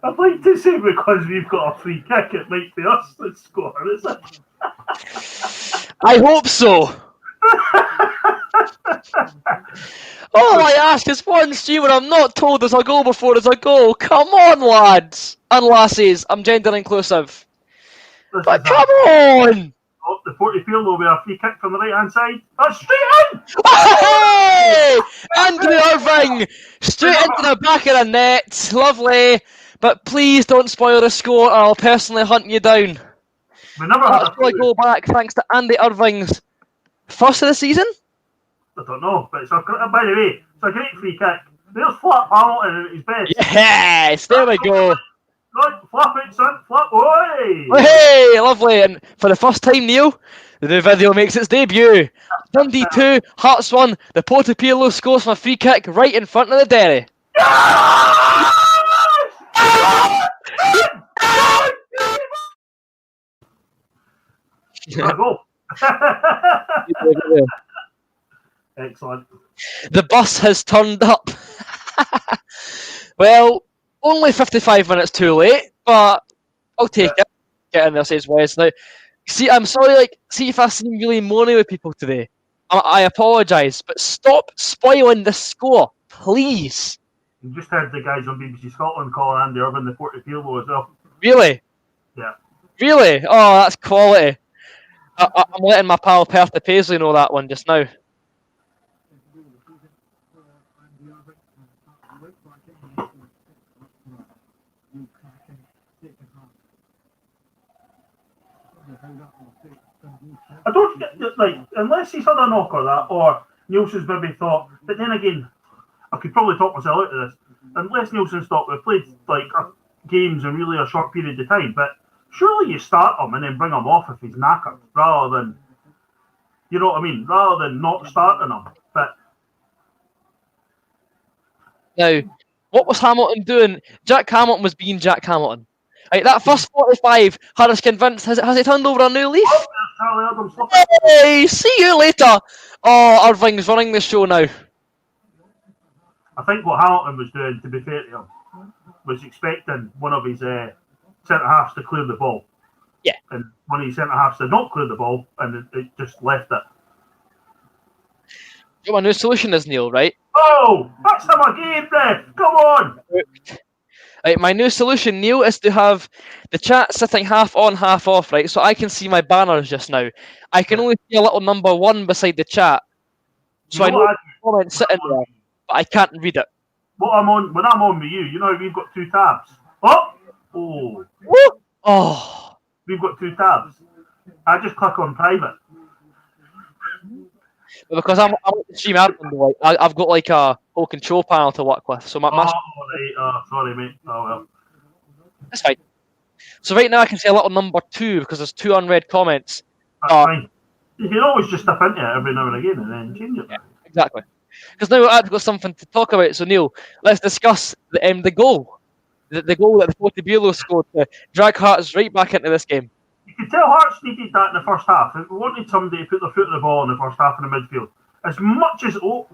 I'd like to say because we've got a free kick, it might be us that score, is it? I hope so! All I ask is one stream and I'm not told there's a goal before there's a goal. Come on, lads! And lasses, I'm gender inclusive. But come on! Oh, the 40 field will be a free kick from the right hand side. That's straight in! Hey! Andrew Irving! Straight into the back of the net. Lovely. But please don't spoil the score or I'll personally hunt you down. We never had a goal back thanks to Andy Irving's first of the season? I don't know, but by the way, it's a great free kick. There's Flap Hamilton at his best. Yes, there we go. Right, flap it, son. Flap, oi! Hey, lovely. And for the first time, Neil, the new video makes its debut. Dundee 2, Hearts 1. The Potapillo scores from a free kick right in front of the Derry. Excellent. The bus has turned up. Well, only 55 minutes too late, but I'll take it. Get in there, says Wes. Now, see, I'm sorry, like, see if I seem really moany with people today. I apologise, but stop spoiling the score, please. You just heard the guys on BBC Scotland calling Andy Irvine the Port of Pirlo as well. Really? Yeah. Really? Oh, that's quality. I'm letting my pal Pertha Paisley know that one just now. I don't get, like, unless he's had a knock or that, or Nielsen's maybe thought, but then again, I could probably talk myself out of this. Unless Nielsen's thought we've played like games in really a short period of time, but surely you start him and then bring him off if he's knackered, rather than, you know what I mean, rather than not starting him. But now, what was Hamilton doing? Jack Hamilton was being Jack Hamilton. Right, that first 45 had us convinced. Has it turned over a new leaf? Charlie Adams slipping. Hey, see you later. Oh, Irving's running the show now. I think what Hamilton was doing, to be fair to him, was expecting one of his centre-halves to clear the ball. Yeah. And one of his centre-halves did not clear the ball, and it just left it. You know what my new solution is, Neil, right? Oh, that's him again there. Come on. Right, my new solution, Neil, is to have the chat sitting half on, half off, right? So I can see my banners just now. I can only see a little number 1 beside the chat. So I know the comments sitting there, but I can't read it. When I'm on with you, you know we've got 2 tabs. Oh! Woo! Oh! We've got 2 tabs. I just click on private. But because I'm the stream admin, like, I've got like a whole control panel to work with. So my sorry, mate. Oh well. That's fine. So right now I can see a little number 2 because there's 2 unread comments. That's fine. You can always just step into it every now and again and then change it. Yeah, exactly. Because now I've got something to talk about. So Neil, let's discuss the goal. The goal that the Fortibilo scored to drag Hearts right back into this game. You could tell Hearts needed that in the first half. They wanted somebody to put their foot on the ball in the first half in the midfield. As much as God,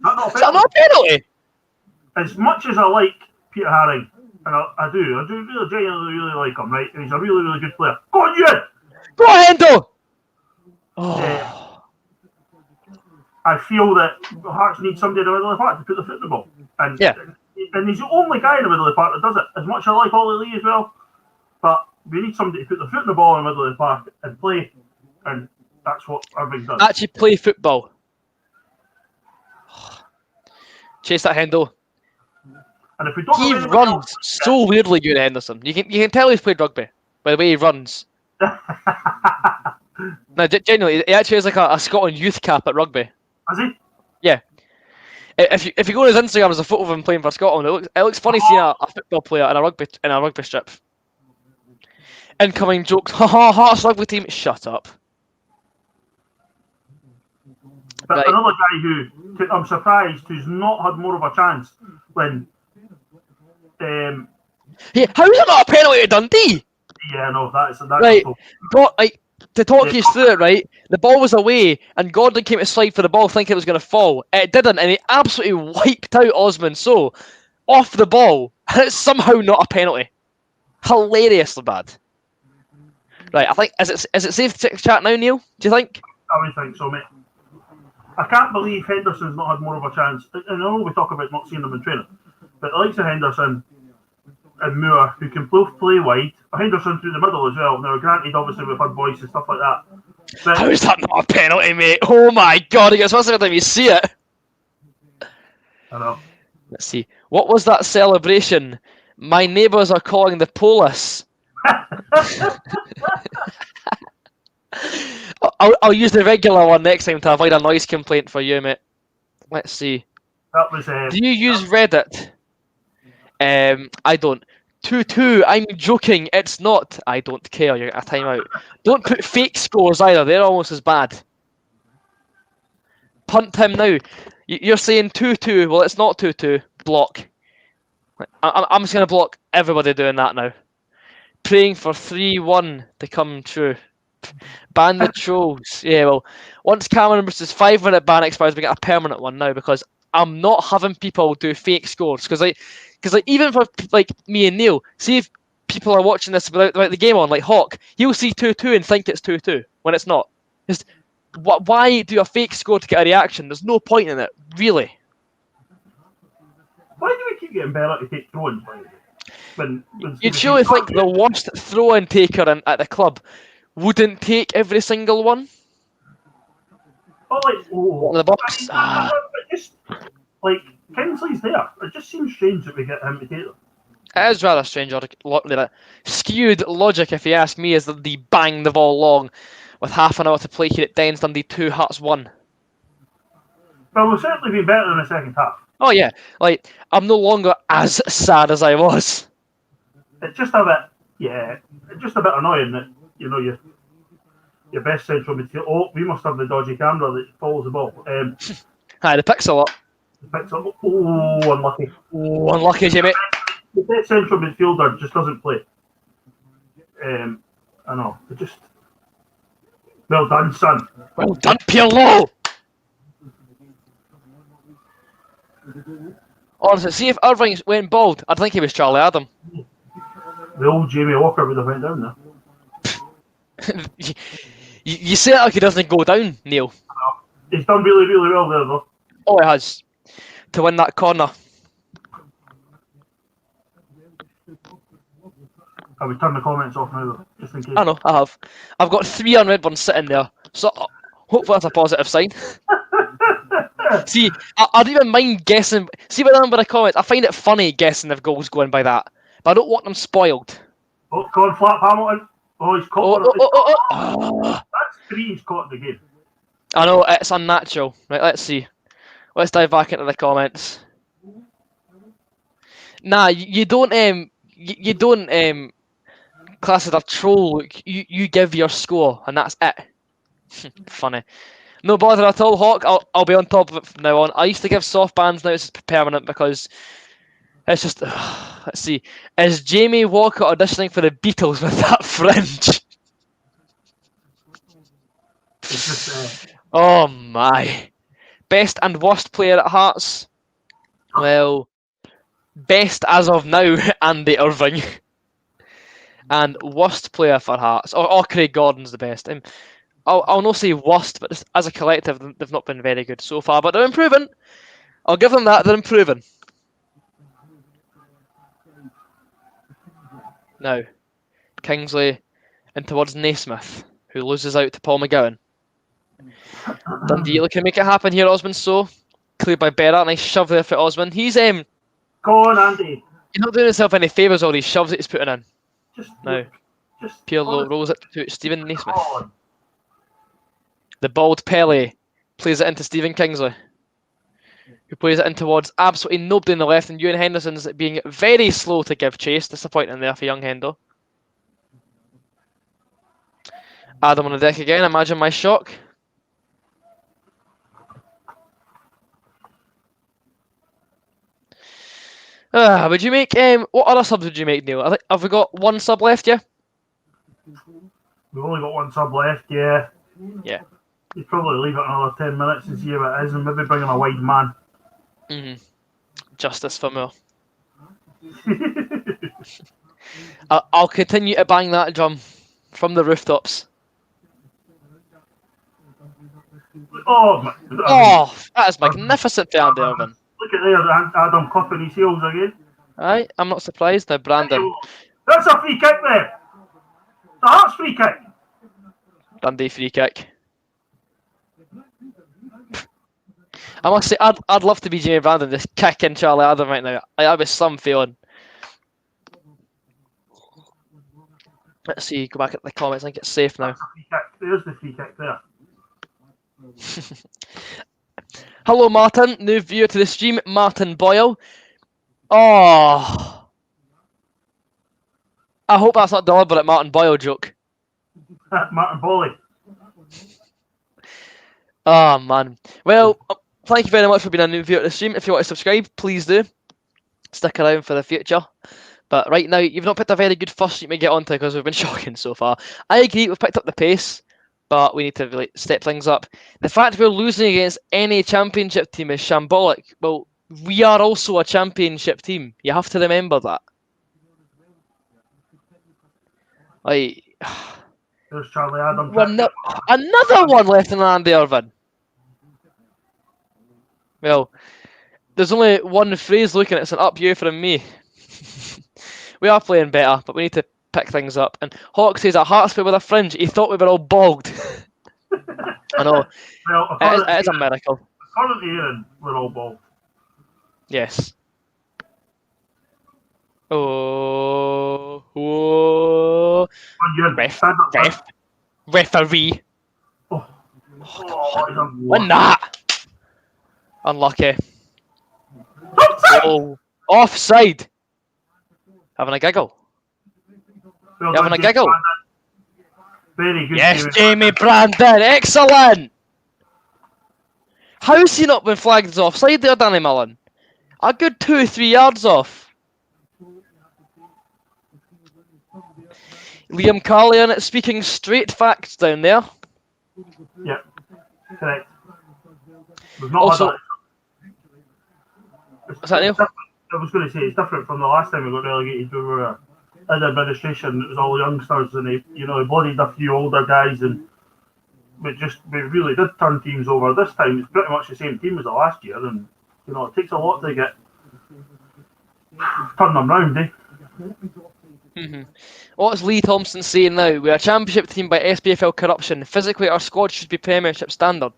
that's not a penalty. As much as I like Peter Haring, and I do really genuinely like him, right? And he's a really, really good player. Go on, you! Go on, Hendo! Oh. I feel that Hearts need somebody in the middle of the park to put the foot in the ball. And he's the only guy in the middle of the park that does it. As much as I like Ollie Lee as well, but we need somebody to put the foot in the ball in the middle of the park and play, and that's what Irving does. Actually play football. Chase that Hendo. And if we don't he runs so weirdly good, Henderson. You can tell he's played rugby by the way he runs. No, genuinely, he actually has like a Scotland youth cap at rugby. Has he? Yeah. If you go on his Instagram, there's a photo of him playing for Scotland. It looks funny seeing a football player in a rugby strip. Incoming jokes. Haha, Hearts rugby team. Shut up. But right. Another guy who I'm surprised who's not had more of a chance when. Yeah, how is it not a penalty to Dundee? Yeah, no, that's right. To talk you through it, right? The ball was away, and Gordon came to slide for the ball, thinking it was going to fall. It didn't, and he absolutely wiped out Osman So off the ball, and it's somehow not a penalty. Hilariously bad. Right, I think is it safe to chat now, Neil? Do you think? I would think so, mate. I can't believe Henderson's not had more of a chance. And I know we talk about not seeing them in training, but the likes of Henderson and Moore, who can both play wide, Henderson through the middle as well. Now, granted, obviously we've had boys and stuff like that. But how is that not a penalty, mate? Oh my God! It gets worse every time you see it. I know. Let's see. What was that celebration? My neighbours are calling the police. I'll use the regular one next time to avoid a noise complaint for you, mate. Let's see. That was. Do you use Reddit? I don't. 2-2. I'm joking. It's not. I don't care. You're at a timeout. Don't put fake scores either. They're almost as bad. Punt him now. You're saying 2-2. Well, it's not 2-2. Block. I'm just going to block everybody doing that now. Praying for 3-1 to come true. Ban the trolls. Yeah, well, once Cameron Bruce's 5-minute ban expires, we get a permanent one now because I'm not having people do fake scores. Because even for like me and Neil, see if people are watching this without the game on, like Hawk. He'll see 2-2 and think it's 2-2 when it's not. Just why do a fake score to get a reaction? There's no point in it, really. Why do we keep getting better to take throw-ins? You'd surely think the worst throw-in taker at the club wouldn't take every single one. Oh, in the box. Just like Kingsley's there. It just seems strange that we get him to take them. It is rather strange, skewed logic, if you ask me, is that they bang the ball long with half an hour to play here at Dens Dundee 2, Hearts 1. Well, we'll certainly be better in the second half. Oh yeah, like I'm no longer as sad as I was. It's just a bit annoying that your best central midfield. Oh, we must have the dodgy camera that follows the ball. Hi, the pixel up. The pixel. Oh, unlucky. Oh, unlucky, Jimmy. The best central midfielder just doesn't play. I know. It just. Well done, son. Well done, Pirlo. Honestly, see if Irving went bald, I'd think he was Charlie Adam. The old Jamie Walker would have went down there. you say it like he doesn't go down, Neil. He's done really, really well there, though. Oh, he has. To win that corner. I would turn the comments off now, though, just in case. I know, I have. I've got 3 unread ones sitting there, so hopefully that's a positive sign. See, I don't even mind guessing. See what I mean by the comments? I find it funny guessing if goals going by that, but I don't want them spoiled. Oh, go on, Flap Hamilton. Oh, he's caught. That's 3 he's caught in the game. I know, it's unnatural. Right, let's see. Let's dive back into the comments. Nah, you don't you don't class it a troll. You give your score and that's it. Funny. No bother at all, Hawk. I'll be on top of it from now on. I used to give soft bans, now it's permanent because it's just. Let's see. Is Jamie Walker auditioning for the Beatles with that fringe? Oh my. Best and worst player at Hearts? Well, best as of now, Andy Irving. And worst player for Hearts? Or Craig Gordon's the best. I'll not say worst, but as a collective, they've not been very good so far. But they're improving. I'll give them that. They're improving. Now, Kingsley in towards Naismith, who loses out to Paul McGowan. Dundee looking to make it happen here, Osman. So, cleared by Berra. Nice shove there for Osman. He's Go on, Andy. He's not doing himself any favours, all these shoves that he's putting in. Now, Pirlo rolls it to Stephen Naismith. The bald Pele plays it into Stephen Kingsley, who plays it in towards absolutely nobody on the left, and Ewan Henderson's being very slow to give chase. Disappointing there for young Hendo. Adam on the deck again. Imagine my shock. Would you make what other subs would you make, Neil? Have we got 1 sub left? Yeah. We've only got 1 sub left. Yeah. Yeah. You'd probably leave it another 10 minutes and see how it is, and maybe bring in a wide man. Justice for more. I'll continue to bang that drum from the rooftops. Oh, that is magnificent for Andy Irving. Look at there, Adam cupping his heels again. Aye, I'm not surprised now, Brandon. That's a free kick there. The Hearts free kick. Dundee free kick. I must say, I'd love to be Jamie Brandon just kicking Charlie Adam right now. That was some feeling. Let's see, go back at the comments. I think it's safe now. There's the free kick there. Hello, Martin. New viewer to the stream, Martin Boyle. Oh, I hope that's not deliberate, Martin Boyle joke. Martin Boley. Oh man. Well, thank you very much for being a new viewer to the stream. If you want to subscribe, please do. Stick around for the future. But right now, you've not picked a very good first stream to get onto because we've been shocking so far. I agree, we've picked up the pace, but we need to really step things up. The fact we're losing against any championship team is shambolic. Well, we are also a championship team. You have to remember that. Like, There's Charlie Adam. another one left than Andy Irvine. Well, there's only one phrase looking at it, it's an up you from me. We are playing better, but we need to pick things up. And Hawk says a Hearts player with a fringe. He thought we were all bald. I know. Well, It is a miracle. According to Aaron, we're all bald. Yes. Oh. Referee. Win that. Unlucky. Oh. Offside. Having a giggle. Well, Having a giggle. Very good. Yes, Jamie Brandon. Excellent. How's he not been flagged as offside there, Danny Mullen? A good 2-3 yards off. Liam Carlyon speaking straight facts down there. Yeah, correct. We've not Also, had that. What's that, Neil? I was going to say it's different from the last time we got relegated. We were in administration. It was all youngsters, and they bloodied a few older guys, and we really did turn teams over. This time it's pretty much the same team as the last year, and it takes a lot to turn them round, eh? What's Lee Thompson saying now? We're a championship team by SPFL corruption. Physically, our squad should be Premiership standard.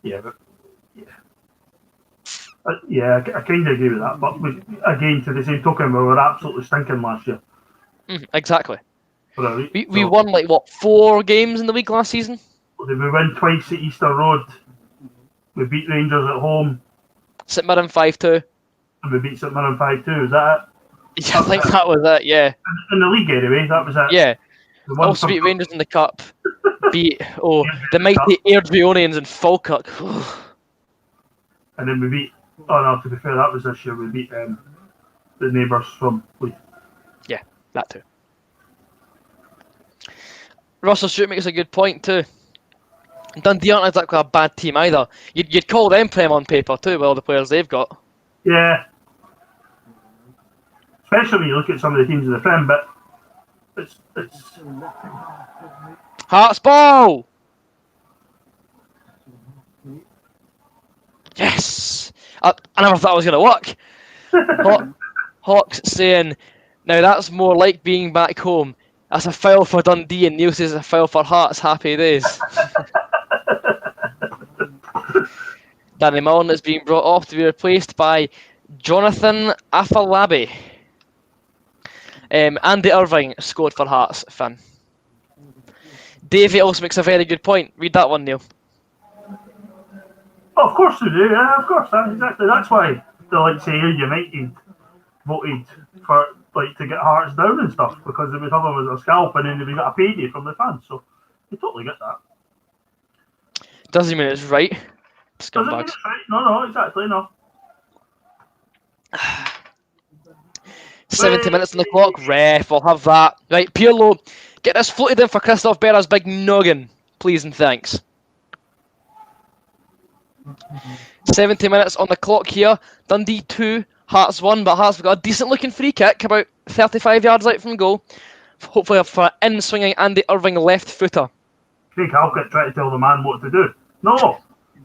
Yeah, but I kind of agree with that. But again, to the same token, we were absolutely stinking last year. Exactly. We So, won 4 games in the league last season? Did we win twice at Easter Road? We beat Rangers at home. St Mirren 5-2. And we beat St Mirren 5-2. Is that it? Yeah, I think that was it, yeah. In the league anyway, that was it. Yeah. Also beat Rangers in the Cup. Beat the mighty Airdrieonians in Falkirk. And then we beat, to be fair, that was this year, we beat the neighbours from Leith. Yeah, that too. Russell Stewart makes a good point too. Dundee aren't exactly a bad team either. You'd call them Prem on paper too, with all the players they've got. Yeah. Especially when you look at some of the teams in the Prem, but it's Hearts ball! Yes! I never thought I was going to work. Hawks saying, now that's more like being back home. That's a foul for Dundee, and Neil says a foul for Hearts. Happy days. Danny Mullen is being brought off to be replaced by Jonathan Afalabi. Andy Irvine scored for Hearts, Finn. Davey also makes a very good point. Read that one, Neil. Oh, of course they do, yeah, of course. Exactly. That's why they say United voted for to get Hearts down and stuff, because they would have them as a scalp and then they would get a payday from the fans. So you totally get that. Doesn't mean it's right. Doesn't mean it's right. No, exactly, no. 70 minutes on the clock. Ref, we'll have that. Right, Pirlo, get this floated in for Christoph Berra's big noggin. Please and thanks. 70 minutes on the clock here. Dundee 2, Hearts 1, but Hearts have got a decent looking free kick, about 35 yards out from goal. Hopefully for an in-swinging Andy Irvine left footer. Craig Halkett tried to tell the man what to do. No!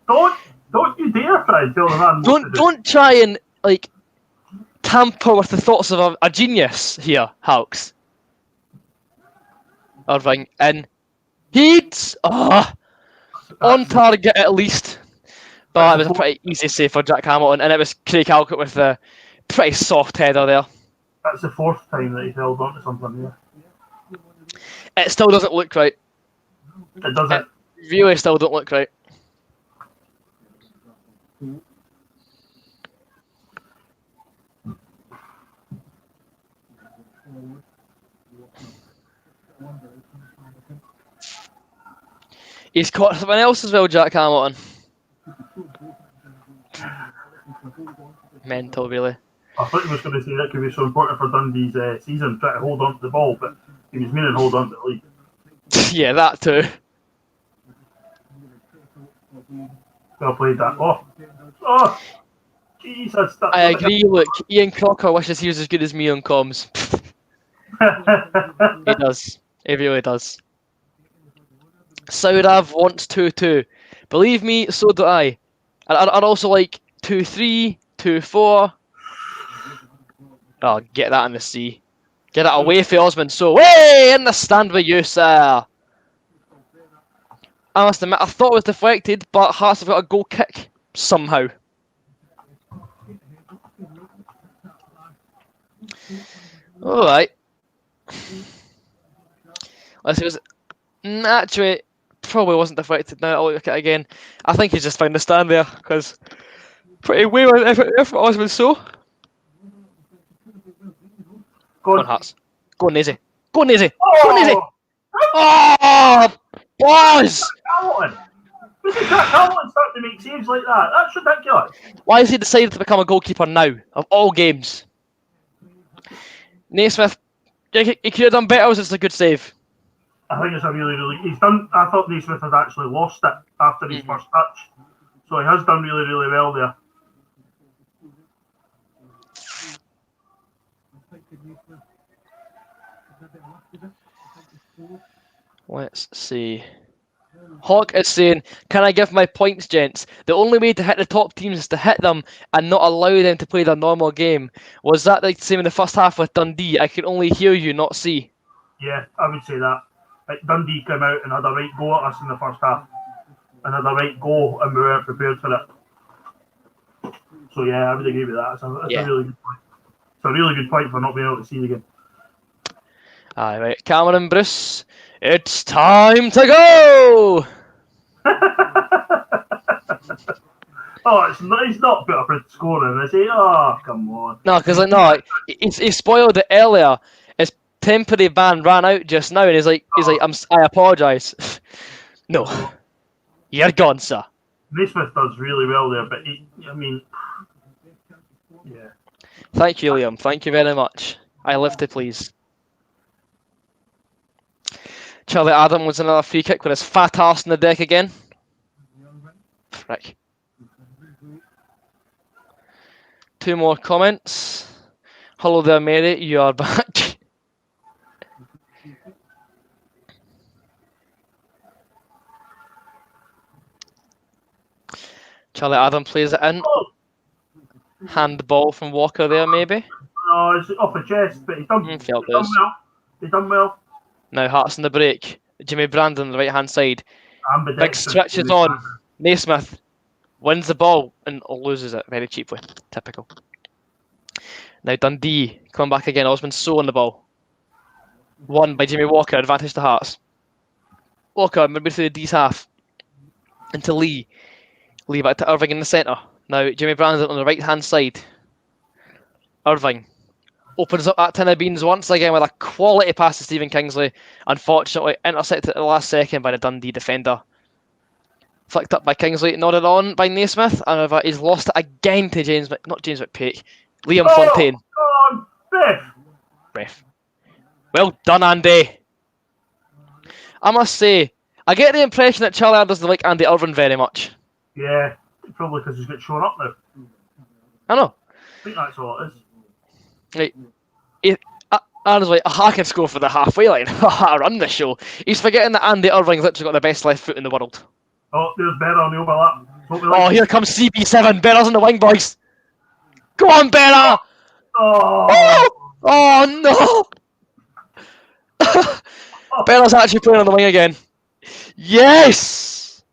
Don't you dare try and tell the man what to do. Don't try and, tamper with the thoughts of a genius here, Hawks. Irvine in. Heats! On target at least. But it was a pretty easy save for Jack Hamilton, and it was Craig Halkett with a pretty soft header there. That's the 4th time that he's held on to something, yeah. It still doesn't look right. It doesn't. It really still don't look right. He's caught someone else as well, Jack Hamilton. Mental, really. I thought he was going to say that could be so important for Dundee's season, trying to hold on to the ball, but he was meaning hold on to the league. Yeah, that too. Well played that. Jesus. I agree, look, Ian Crocker wishes he was as good as me on comms. He does. He really does. Saurav wants 2-2. Believe me, so do I. I'd also like 2-3, 2-4. Oh, get that in the sea. Get it away for Osman. So, way in the stand with you, sir. I must admit, I thought it was deflected, but Hearts have got a goal kick somehow. Alright. Let's see, was it... Actually, probably wasn't deflected now. I'll look at it again. I think he's just found the stand there, because pretty way if Osman so. Go on, Hearts. Go on, easy. Go on, easy. Go on, easy. Oh! Boys! Hamilton! When did Jack Hamilton start to make saves like that? That's ridiculous. Why has he decided to become a goalkeeper now, of all games? Naismith, he could have done better, was this a good save? I think it's a really... He's done... I thought Naismith had actually lost it after his first touch. So he has done really well there. Let's see. Hawk is saying, can I give my points, gents? The only way to hit the top teams is to hit them and not allow them to play their normal game. Was that the same in the first half with Dundee? I can only hear you, not see. Yeah, I would say that. Like Dundee came out and had a right go at us in the first half. And had a right go and we weren't prepared for it. So yeah, I would agree with that. It's a really good point. It's a really good point for not being able to see the game. Aye, right. Cameron Bruce, it's time to go! Oh, he's not put up a scoring, is he? Oh, come on. No, because he spoiled it earlier. His temporary ban ran out just now, and he's like, I apologise. No, you're gone, sir. Naismith does really well there, but yeah. Thank you, Liam. Thank you very much. I live to please. Charlie Adam was another free kick with his fat arse on the deck again. Frick. 2 more comments. Hello there, Mary. You are back. Charlie Adam plays it in. Handball from Walker there, maybe. No, it's off the chest, but he's done well. He's done well. Now Hearts on the break. Jimmy Brandon on the right hand side. Big stretches on. Naismith wins the ball and loses it very cheaply. Typical. Now Dundee coming back again. Osman So on the ball. Won by Jimmy Walker. Advantage to Hearts. Walker maybe through the D's half. Into Lee. Lee back to Irving in the centre. Now Jimmy Brandon on the right hand side. Irving opens up that tin of beans once again with a quality pass to Stephen Kingsley. Unfortunately, intercepted at the last second by the Dundee defender. Flicked up by Kingsley, nodded on by Naismith, and he's lost it again to Liam Fontaine. Come on, Ref. Well done, Andy. I must say, I get the impression that Charlie doesn't like Andy Irvine very much. Yeah, probably because he's got shown up now. I know. I think that's all it is. Right. I was like, I can score for the halfway line. I run the show. He's forgetting that Andy Irving's literally got the best left foot in the world. Oh, there's Berra on the overlap. Oh, here comes CB7. Berra's on the wing, boys. Go on, Berra! Oh no! Berra's actually playing on the wing again. Yes!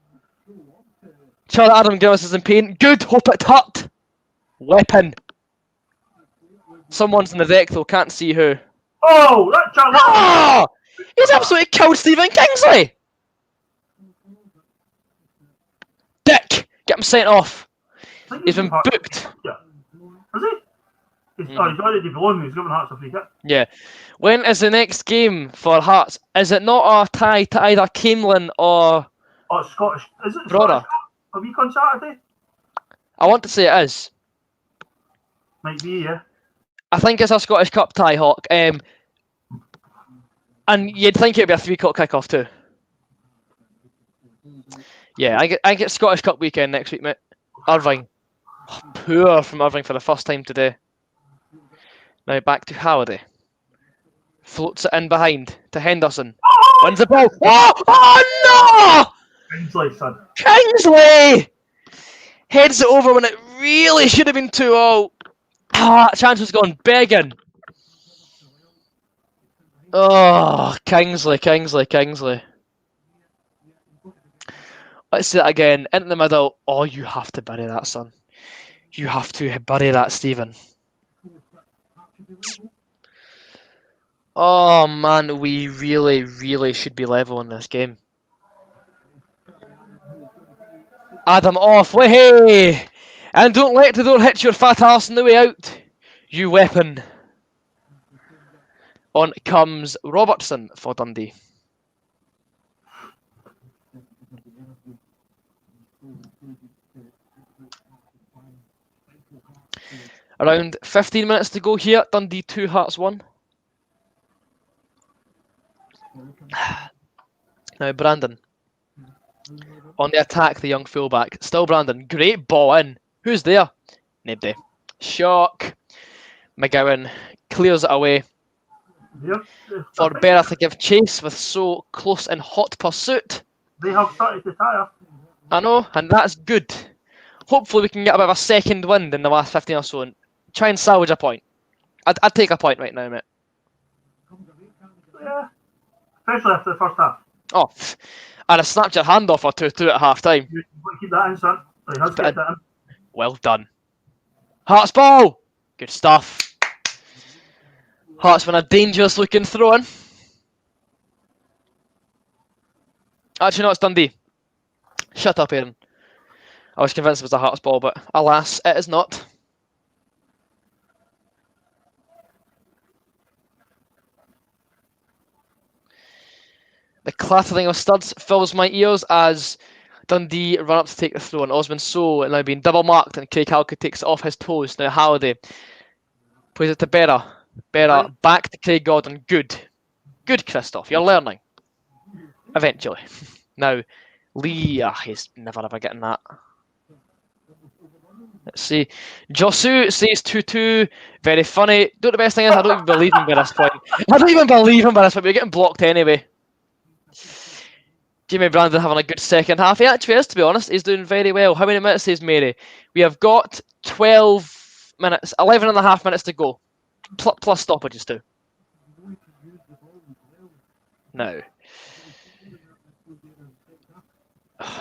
Charlie Adam Gillis is in pain. Good, hope it hurt. Weapon. Someone's in the deck though, can't see who. Oh, that Charlie! Oh! He's absolutely killed Stephen Kingsley! Dick! Get him sent off. He's been booked. Yeah. Has he? He's already blown. He's given Hearts a free kick. Yeah. When is the next game for Hearts? Is it not a tie to either Camelin or... Oh, it's Scottish. Is it Brother? Scottish? A week on Saturday? I want to say it is. Might be, yeah. I think it's a Scottish Cup tie, Hawk. And you'd think it'd be a 3-o'clock kickoff too. Yeah, I think it's Scottish Cup weekend next week, mate. Irving. Oh, poor from Irving for the first time today. Now back to Halliday. Floats it in behind to Henderson. Wins the ball. Oh no! Kingsley, son. Kingsley! Heads it over when it really should have been 2-0. Chance was gone begging. Oh, Kingsley. Let's see that again. Into the middle. Oh, you have to bury that, son. You have to bury that, Stephen. Oh, man, we really should be level in this game. Adam off. Hey! And don't let the door hit your fat ass on the way out, you weapon. On comes Robertson for Dundee. Around 15 minutes to go here. Dundee 2, Hearts 1. Now Brandon. On the attack, the young fullback. Still Brandon. Great ball in. Who's there? Nobody. Shock. McGowan clears it away. Yep. For Berra to give chase with so close and hot pursuit. They have started to tire. I know, and that's good. Hopefully we can get a bit of a second wind in the last 15 or so and try and salvage a point. I'd take a point right now, mate. Yeah. Especially after the first half. Oh, and I snapped your hand off or 2-2 at half time. You want to keep that in, son. He has kept that in. Well done. Hearts ball! Good stuff. Hearts win a dangerous looking throw in. Actually, no, it's Dundee. Shut up, Aaron. I was convinced it was a Hearts ball, but alas, it is not. The clattering of studs fills my ears as Dundee run up to take the throw, and Osman Sow now being double marked, and Craig Halkett takes it off his toes. Now Halliday plays it to Berra. Berra back to Craig Gordon. Good, Christoph. You're learning. Eventually. Now Lee, he's never ever getting that. Let's see. Josu says 2-2. Very funny. The best thing is I don't even believe him by this point. We're getting blocked anyway. Jamie Brandon having a good second half. He actually is, to be honest. He's doing very well. How many minutes says Mary? We have got 12 minutes, 11 and a half minutes to go. Plus stoppages too. Now.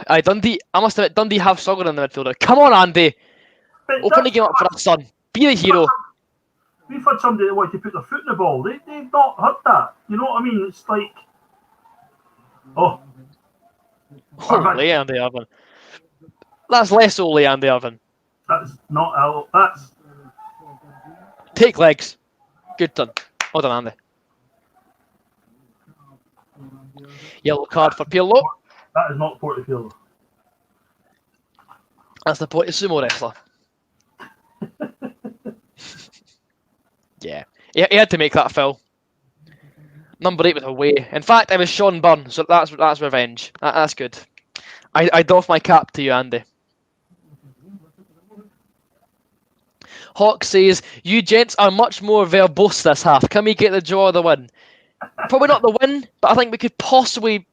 Dundee, I must admit, Dundee have struggled in the midfielder. Come on, Andy. Open the game up for us, son. Be the hero. We've had somebody that wanted to put their foot in the ball. They've not had that. You know what I mean? It's like... Oh. Holy Andy Irvine. That's less holy Andy Irvine. That's not out. That's... Take legs. Good done. Well done, Andy. Yellow card for Pirlo. That is not Portofino. That's the point of sumo wrestler. Yeah. He had to make that foul. Number 8 was away. In fact, it was Sean Byrne, so that's revenge. That's good. I doff my cap to you, Andy. Hawk says, you gents are much more verbose this half. Can we get the draw or the win? Probably not the win, but I think we could possibly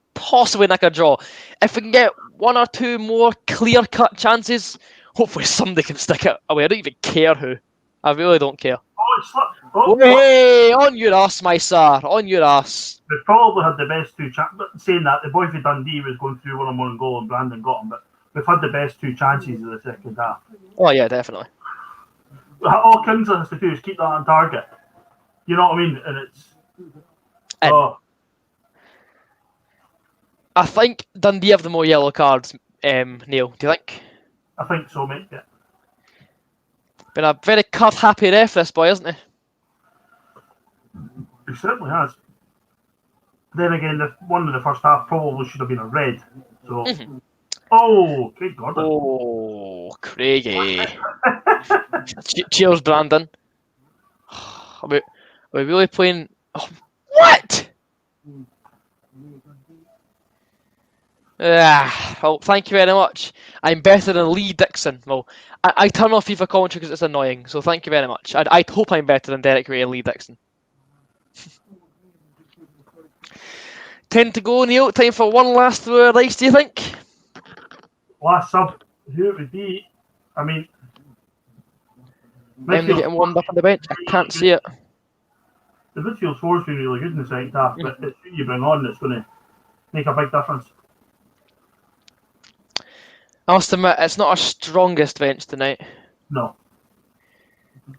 nick a draw. If we can get 1 or 2 more clear-cut chances, hopefully somebody can stick it away. I don't even care who. I really don't care. Hey, on your ass, my sir. On your ass. We've probably had the best 2 chances. But saying that, the boy for Dundee was going through one-on-one goal and Brandon got him, but we've had the best 2 chances of the second half. Oh, yeah, definitely. All Kingsley has to do is keep that on target. You know what I mean? And it's... I think Dundee have the more yellow cards, Neil. Do you think? I think so, mate, yeah. Been a very card-happy ref, this boy, hasn't he? He certainly has. Then again, the one in the first half probably should have been a red. So, oh, Craig Gordon. Oh, Craigie. Cheers, Brandon. Are we really playing? Oh, what? Well, thank you very much. I'm better than Lee Dixon. Well, I turn off FIFA commentary because it's annoying. So thank you very much. I hope I'm better than Derek Ray and Lee Dixon. 10 to go, Neil. Time for one last throw of ice, do you think? Last sub, who it would be? I mean, Emily getting warmed up on the bench. I can't see it. the midfield four's been really good in the second half, but it's who you bring on that's going to make a big difference. I must admit, it's not our strongest bench tonight. No,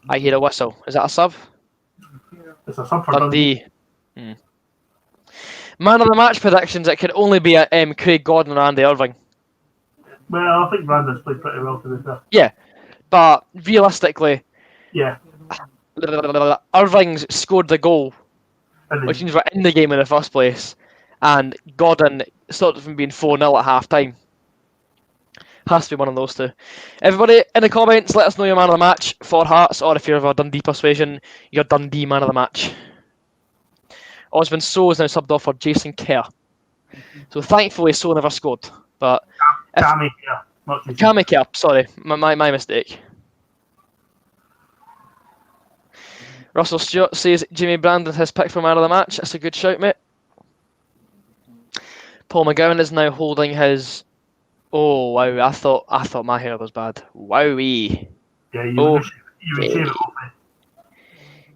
I hear a whistle. Is that a sub? it's a sub for Dundee. Man of the match predictions, it could only be Craig Gordon and Andy Irving. Well, I think Brandon's played pretty well to be fair. Yeah, but realistically, Yeah, Irving's scored the goal, and which means we're in the game in the first place, and Gordon stopped it from being 4-0 at half time. Has to be one of those two. Everybody in the comments, let us know your man of the match for Hearts, or if you're of a Dundee persuasion, your Dundee man of the match. Osman So is now subbed off for Jason Kerr. So thankfully So never scored. But Cammy, yeah, not Jason. Cammy Kerr, sorry, my mistake. Russell Stewart says Jimmy Brandon has picked for man of the match. That's a good shout, mate. Paul McGowan is now holding his. Oh wow! I thought my hair was bad. Wowie. Yeah, you would shave it off.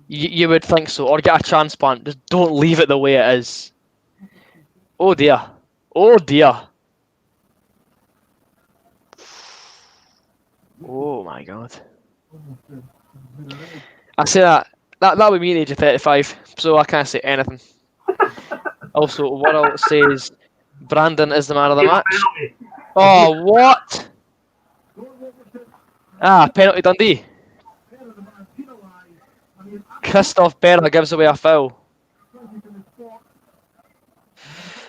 You would think so, or get a transplant. Just don't leave it the way it is. Oh dear. Oh dear. Oh my god. I say that would mean age of 35, so I can't say anything. Also, Worrell says Brandon is the man of the match. Oh, what? Penalty Dundee. Christoph Berra gives away a foul.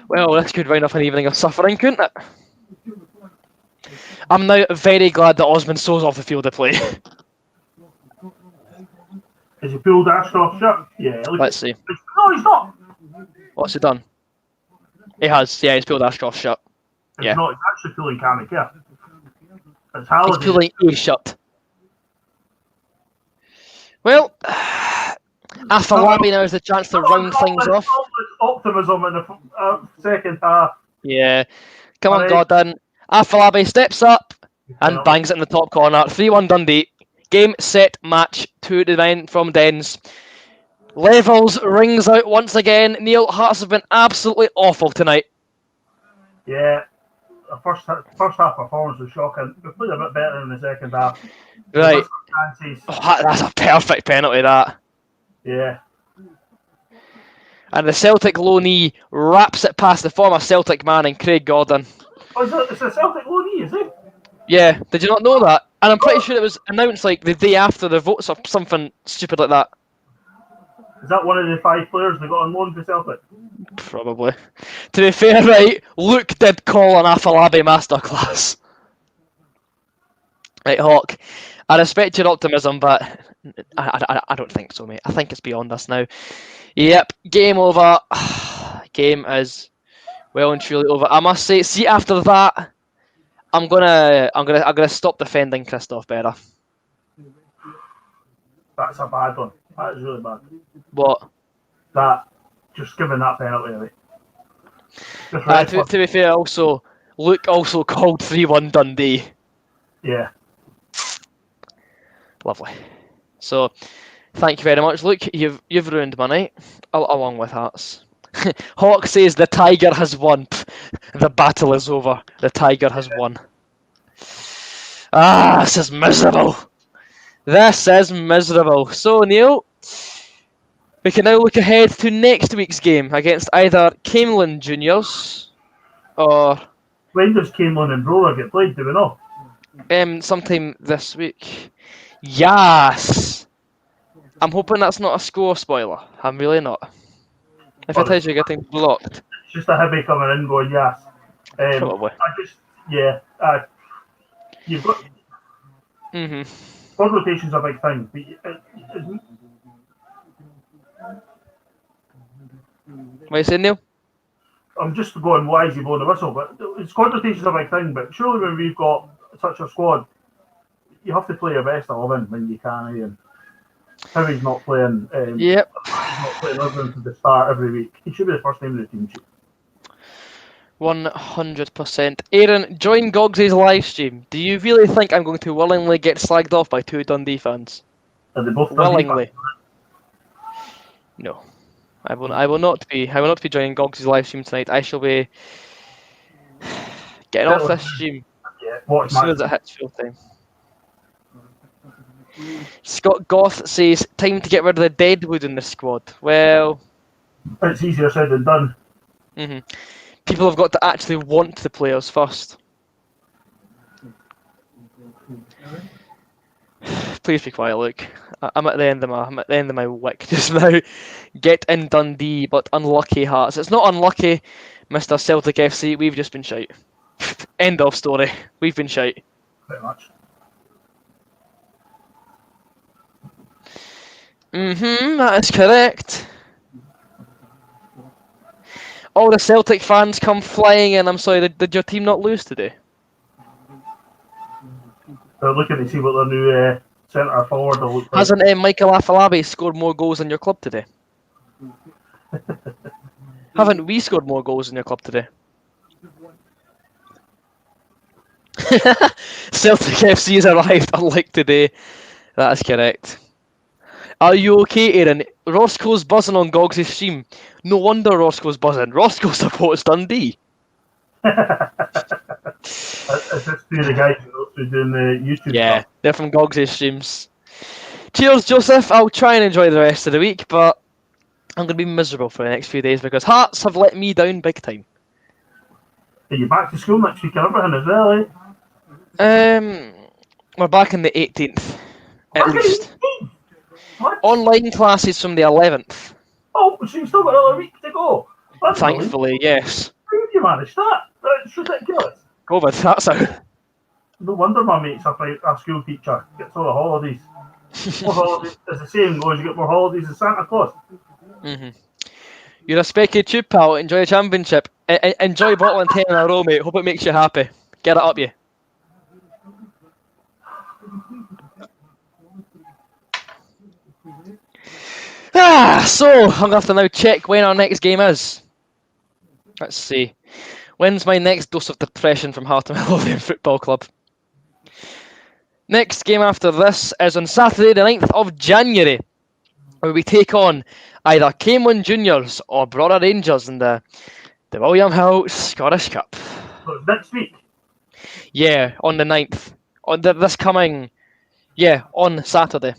Well, this could wind up an evening of suffering, couldn't it? I'm now very glad that Osman So's off the field to play. Has he pulled Ashcroft's shirt? Yeah. Let's see. No, he's not. What's he done? He has. Yeah, he's pulled Ashcroft's shirt. He's Yeah. not. He's actually pulling Cammy Kerr. It's He's Halliday. pulling a shirt. Well, Afalabi now has the chance to round things off. Optimism in the second half. Yeah. Come on, Aye. Gordon. Afalabi steps up and bangs it in the top corner. 3-1 Dundee. Game, set, match. 2 to 9 from Dens. Levels rings out once again. Neil, Hearts have been absolutely awful tonight. Yeah. The first half performance was shocking. We played a bit better in the second half. Right. Chances. Oh, that's a perfect penalty, that. Yeah. And the Celtic low knee wraps it past the former Celtic man and Craig Gordon. Oh, it's a Celtic low knee, is it? Yeah, did you not know that? And I'm pretty sure it was announced like the day after the votes or something stupid like that. Is that one of the 5 players they got on loan to Celtic? Probably. To be fair, right, Luke did call an Afalabi masterclass. Right, Hawk, I respect your optimism, but I don't think so, mate. I think it's beyond us now. Yep, game over. Game is well and truly over. I must say, see, after that, I'm gonna stop defending Christoph Berra. That's a bad one. That is really bad. What? That just giving that penalty away. To be fair, also Luke also called 3-1 Dundee. Yeah. Lovely. So, thank you very much, Luke. You've ruined my night, along with Hearts. Hawk says the Tiger has won. The battle is over. The Tiger has won. This is miserable. This is miserable. So, Neil, we can now look ahead to next week's game against either Camelin Juniors or When does Camelin and Roller get played, do we know? sometime this week. Yes! I'm hoping that's not a score spoiler. I'm really not. If it is, you're getting blocked. It's just a heavy coming in going, yes. Probably. You've got... Squad rotation's a big thing. What are you saying, Neil? I'm just going, why is he blowing the whistle? But squad rotation's a big thing, but surely when we've got such a squad, you have to play your best 11 when you can. And Howie's not playing. Yep. He's not playing everyone from the start every week. He should be the first name of the team sheet. 100%. Aaron, join Gogs's live stream. Do you really think I'm going to willingly get slagged off by 2 Dundee fans? Are they both Willingly. No. I will not be joining Gogs's live stream tonight. I shall be getting off this stream as soon as it hits full time. Scott Goth says, time to get rid of the deadwood in the squad. Well, it's easier said than done. People have got to actually want the players first. Please be quiet, Luke. I'm at the end of my wick just now. Get in Dundee, but unlucky Hearts. It's not unlucky, Mr. Celtic FC. We've just been shite. End of story. We've been shite. Pretty much. That is correct. All the Celtic fans come flying in. I'm sorry, did your team not lose today? They're looking to see what their new centre forward will look like. Hasn't Michael Afalabi scored more goals in your club today? Haven't we scored more goals in your club today? Celtic FC has arrived, unlike today. That is correct. Are you okay, Aaron? Roscoe's buzzing on Gogs' stream. No wonder Roscoe's buzzing. Roscoe supports Dundee. It's just the guys who are doing the YouTube stuff. They're from Gogs' streams. Cheers, Joseph. I'll try and enjoy the rest of the week, but I'm going to be miserable for the next few days because Hearts have let me down big time. Are you back to school next week and everything as well, eh? We're back on the 18th, at least. What? Online classes from the 11th. Oh, so you've still got another week to go? That's Thankfully, yes. How did you manage that? That's ridiculous. COVID, that's out. No wonder my mate's a school teacher. Gets all the holidays. More holidays, as the saying goes, you get more holidays than Santa Claus. You're a specky tube, pal. Enjoy the championship. Enjoy bottling 10 in a row, mate. Hope it makes you happy. Get it up, you. So I'm gonna have to now check when our next game is. Let's see. When's my next dose of depression from Heart of Midlothian Football Club? Next game after this is on Saturday the 9th of January, where we take on either Camelon Juniors or Brora Rangers in the William Hill Scottish Cup. So it's next week? Yeah, on the 9th. On Saturday.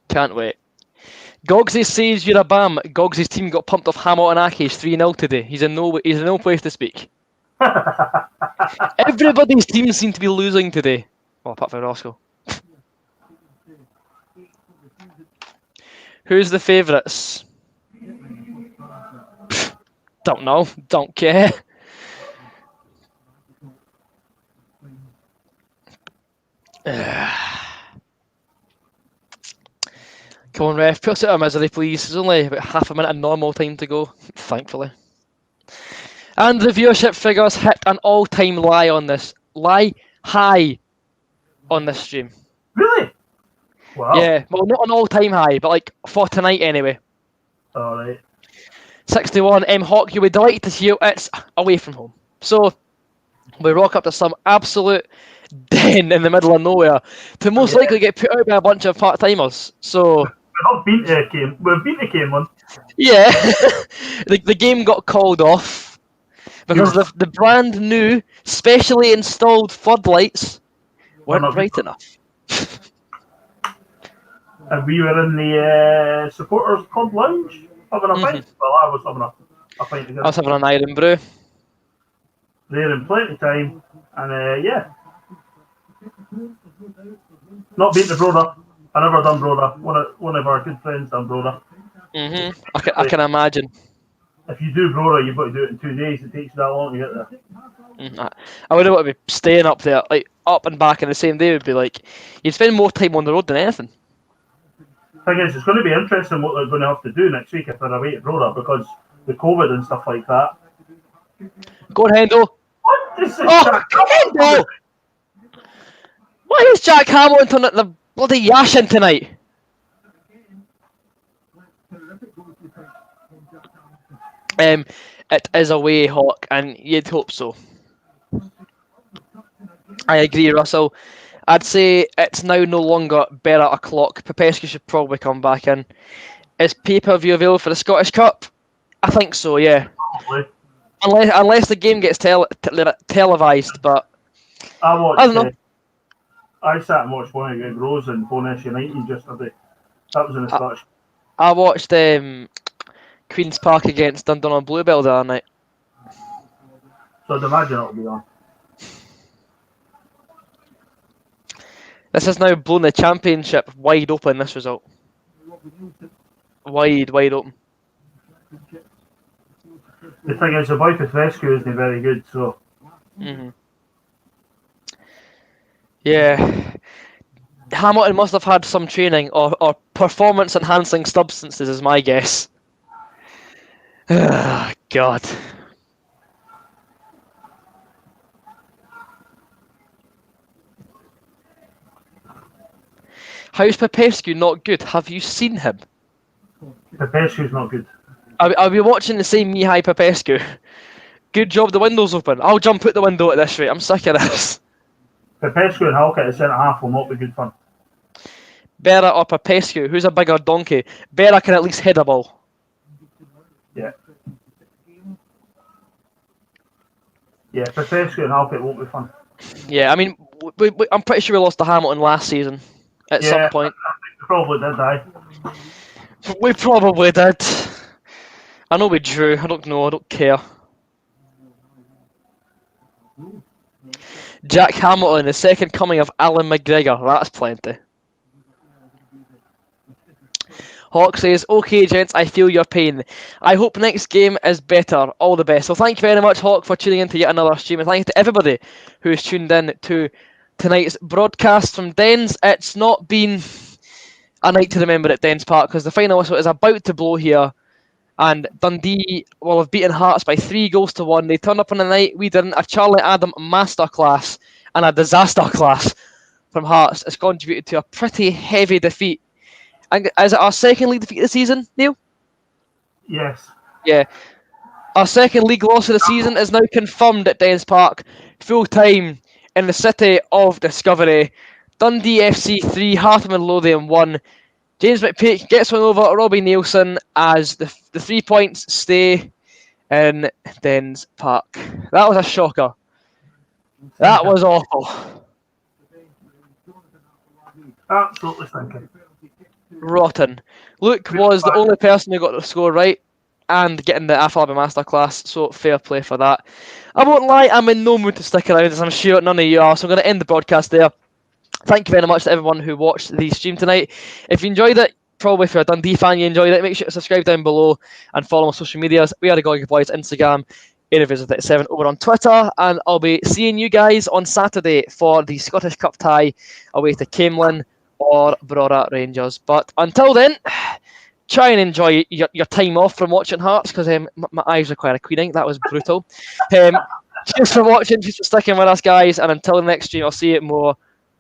Can't wait. Gogsy says you're a bam. Gogsy's team got pumped off Hamilton Accies 3-0 today. He's in no place to speak. Everybody's team seem to be losing today. Well, apart from Roscoe. Who's the favourites? Don't know. Don't care. Come on, ref, put us out of misery, please. There's only about half a minute of normal time to go, thankfully. And the viewership figures hit an all-time high on this stream. Really? Wow. Yeah, well, not an all-time high, but like for tonight anyway. Alright. 61. Hawk, you'll be delighted to see it's away from home. So, we rock up to some absolute den in the middle of nowhere to most likely get put out by a bunch of part-timers. So... We've been to Camelon. Yeah. the game got called off because the brand new, specially installed floodlights weren't bright enough. And we were in the supporters club lounge having a pint. Well, I was having a pint together. I was having an iron brew. There in plenty of time, and not beating the Broda. I never done Broda. One of our good friends done Broda. I can imagine. If you do Broda, you've got to do it in 2 days. It takes you that long to get there. I wouldn't want to be staying up there, like up and back in the same day. Would be like you'd spend more time on the road than anything. Thing is, it's going to be interesting what they're going to have to do next week if they're away at Broda because the COVID and stuff like that. Go on, Hendo. What is this? Hendo! Why is Jack Hamilton at the bloody Yashin tonight? It is away, Hawk, and you'd hope so. I agree, Russell. I'd say it's now no longer better o'clock. Popescu should probably come back in. Is pay-per-view available for the Scottish Cup? I think so, yeah. Probably. Unless the game gets televised, but I I don't know. watched. I sat and watched one against Rose and Bonus United yesterday. That was in the Scottish. I watched Queen's Park against Dundee on Bluebell the other night. So I'd imagine it'll be on. This has now blown the championship wide open, this result. Wide open. The thing is, the boy Petrescu isn't very good, so... Mm-hmm. Yeah. Hamilton must have had some training or performance-enhancing substances, is my guess. God. How's Popescu not good? Have you seen him? Popescu's not good. Are we watching the same Mihai Popescu? Good job, the window's open. I'll jump out the window at this rate. I'm sick of this. Popescu and Halkett at centre-half will not be good fun. Berra or Popescu? Who's a bigger donkey? Berra can at least head a ball. Yeah. Yeah, Popescu and Halkett won't be fun. Yeah, I mean, I'm pretty sure we lost to Hamilton last season at some point. We probably did, aye. We probably did. I know we drew. I don't know. I don't care. Jack Hamilton, the second coming of Alan McGregor. That's plenty. Hawk says, okay, gents, I feel your pain. I hope next game is better. All the best. So thank you very much, Hawk, for tuning in to yet another stream. And thank you to everybody who has tuned in to tonight's broadcast from Dens. It's not been a night to remember at Dens Park because the final whistle is about to blow here. And Dundee will have beaten Hearts by 3-1. They turned up on the night. We didn't. A Charlie Adam masterclass and a disaster class from Hearts has contributed to a pretty heavy defeat. And is it our second league defeat of the season, Neil? Yes. Yeah. Our second league loss of the season is now confirmed at Dens Park. Full time in the city of Discovery. Dundee FC 3, Heart of Midlothian 1. James McPake gets one over Robbie Nielsen as the 3 points stay in Dens Park. That was a shocker. That was awful. Absolutely stinking. Rotten. Luke was the only person who got the score right and getting the Affalabby Masterclass, so fair play for that. I won't lie, I'm in no mood to stick around, as I'm sure none of you are, so I'm going to end the broadcast there. Thank you very much to everyone who watched the stream tonight. If you enjoyed it, probably if you're a Dundee fan you enjoyed it, make sure to subscribe down below and follow my social medias. We are the Golgate Boys Instagram, AreaVisit37 over on Twitter, and I'll be seeing you guys on Saturday for the Scottish Cup tie away to Camelin or Brora Rangers. But until then, try and enjoy your time off from watching Hearts, because my eyes require a cleaning. That was brutal. Cheers for watching, cheers for sticking with us, guys, and until the next stream, I'll see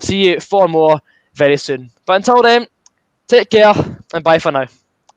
you for more very soon. But until then, take care and bye for now.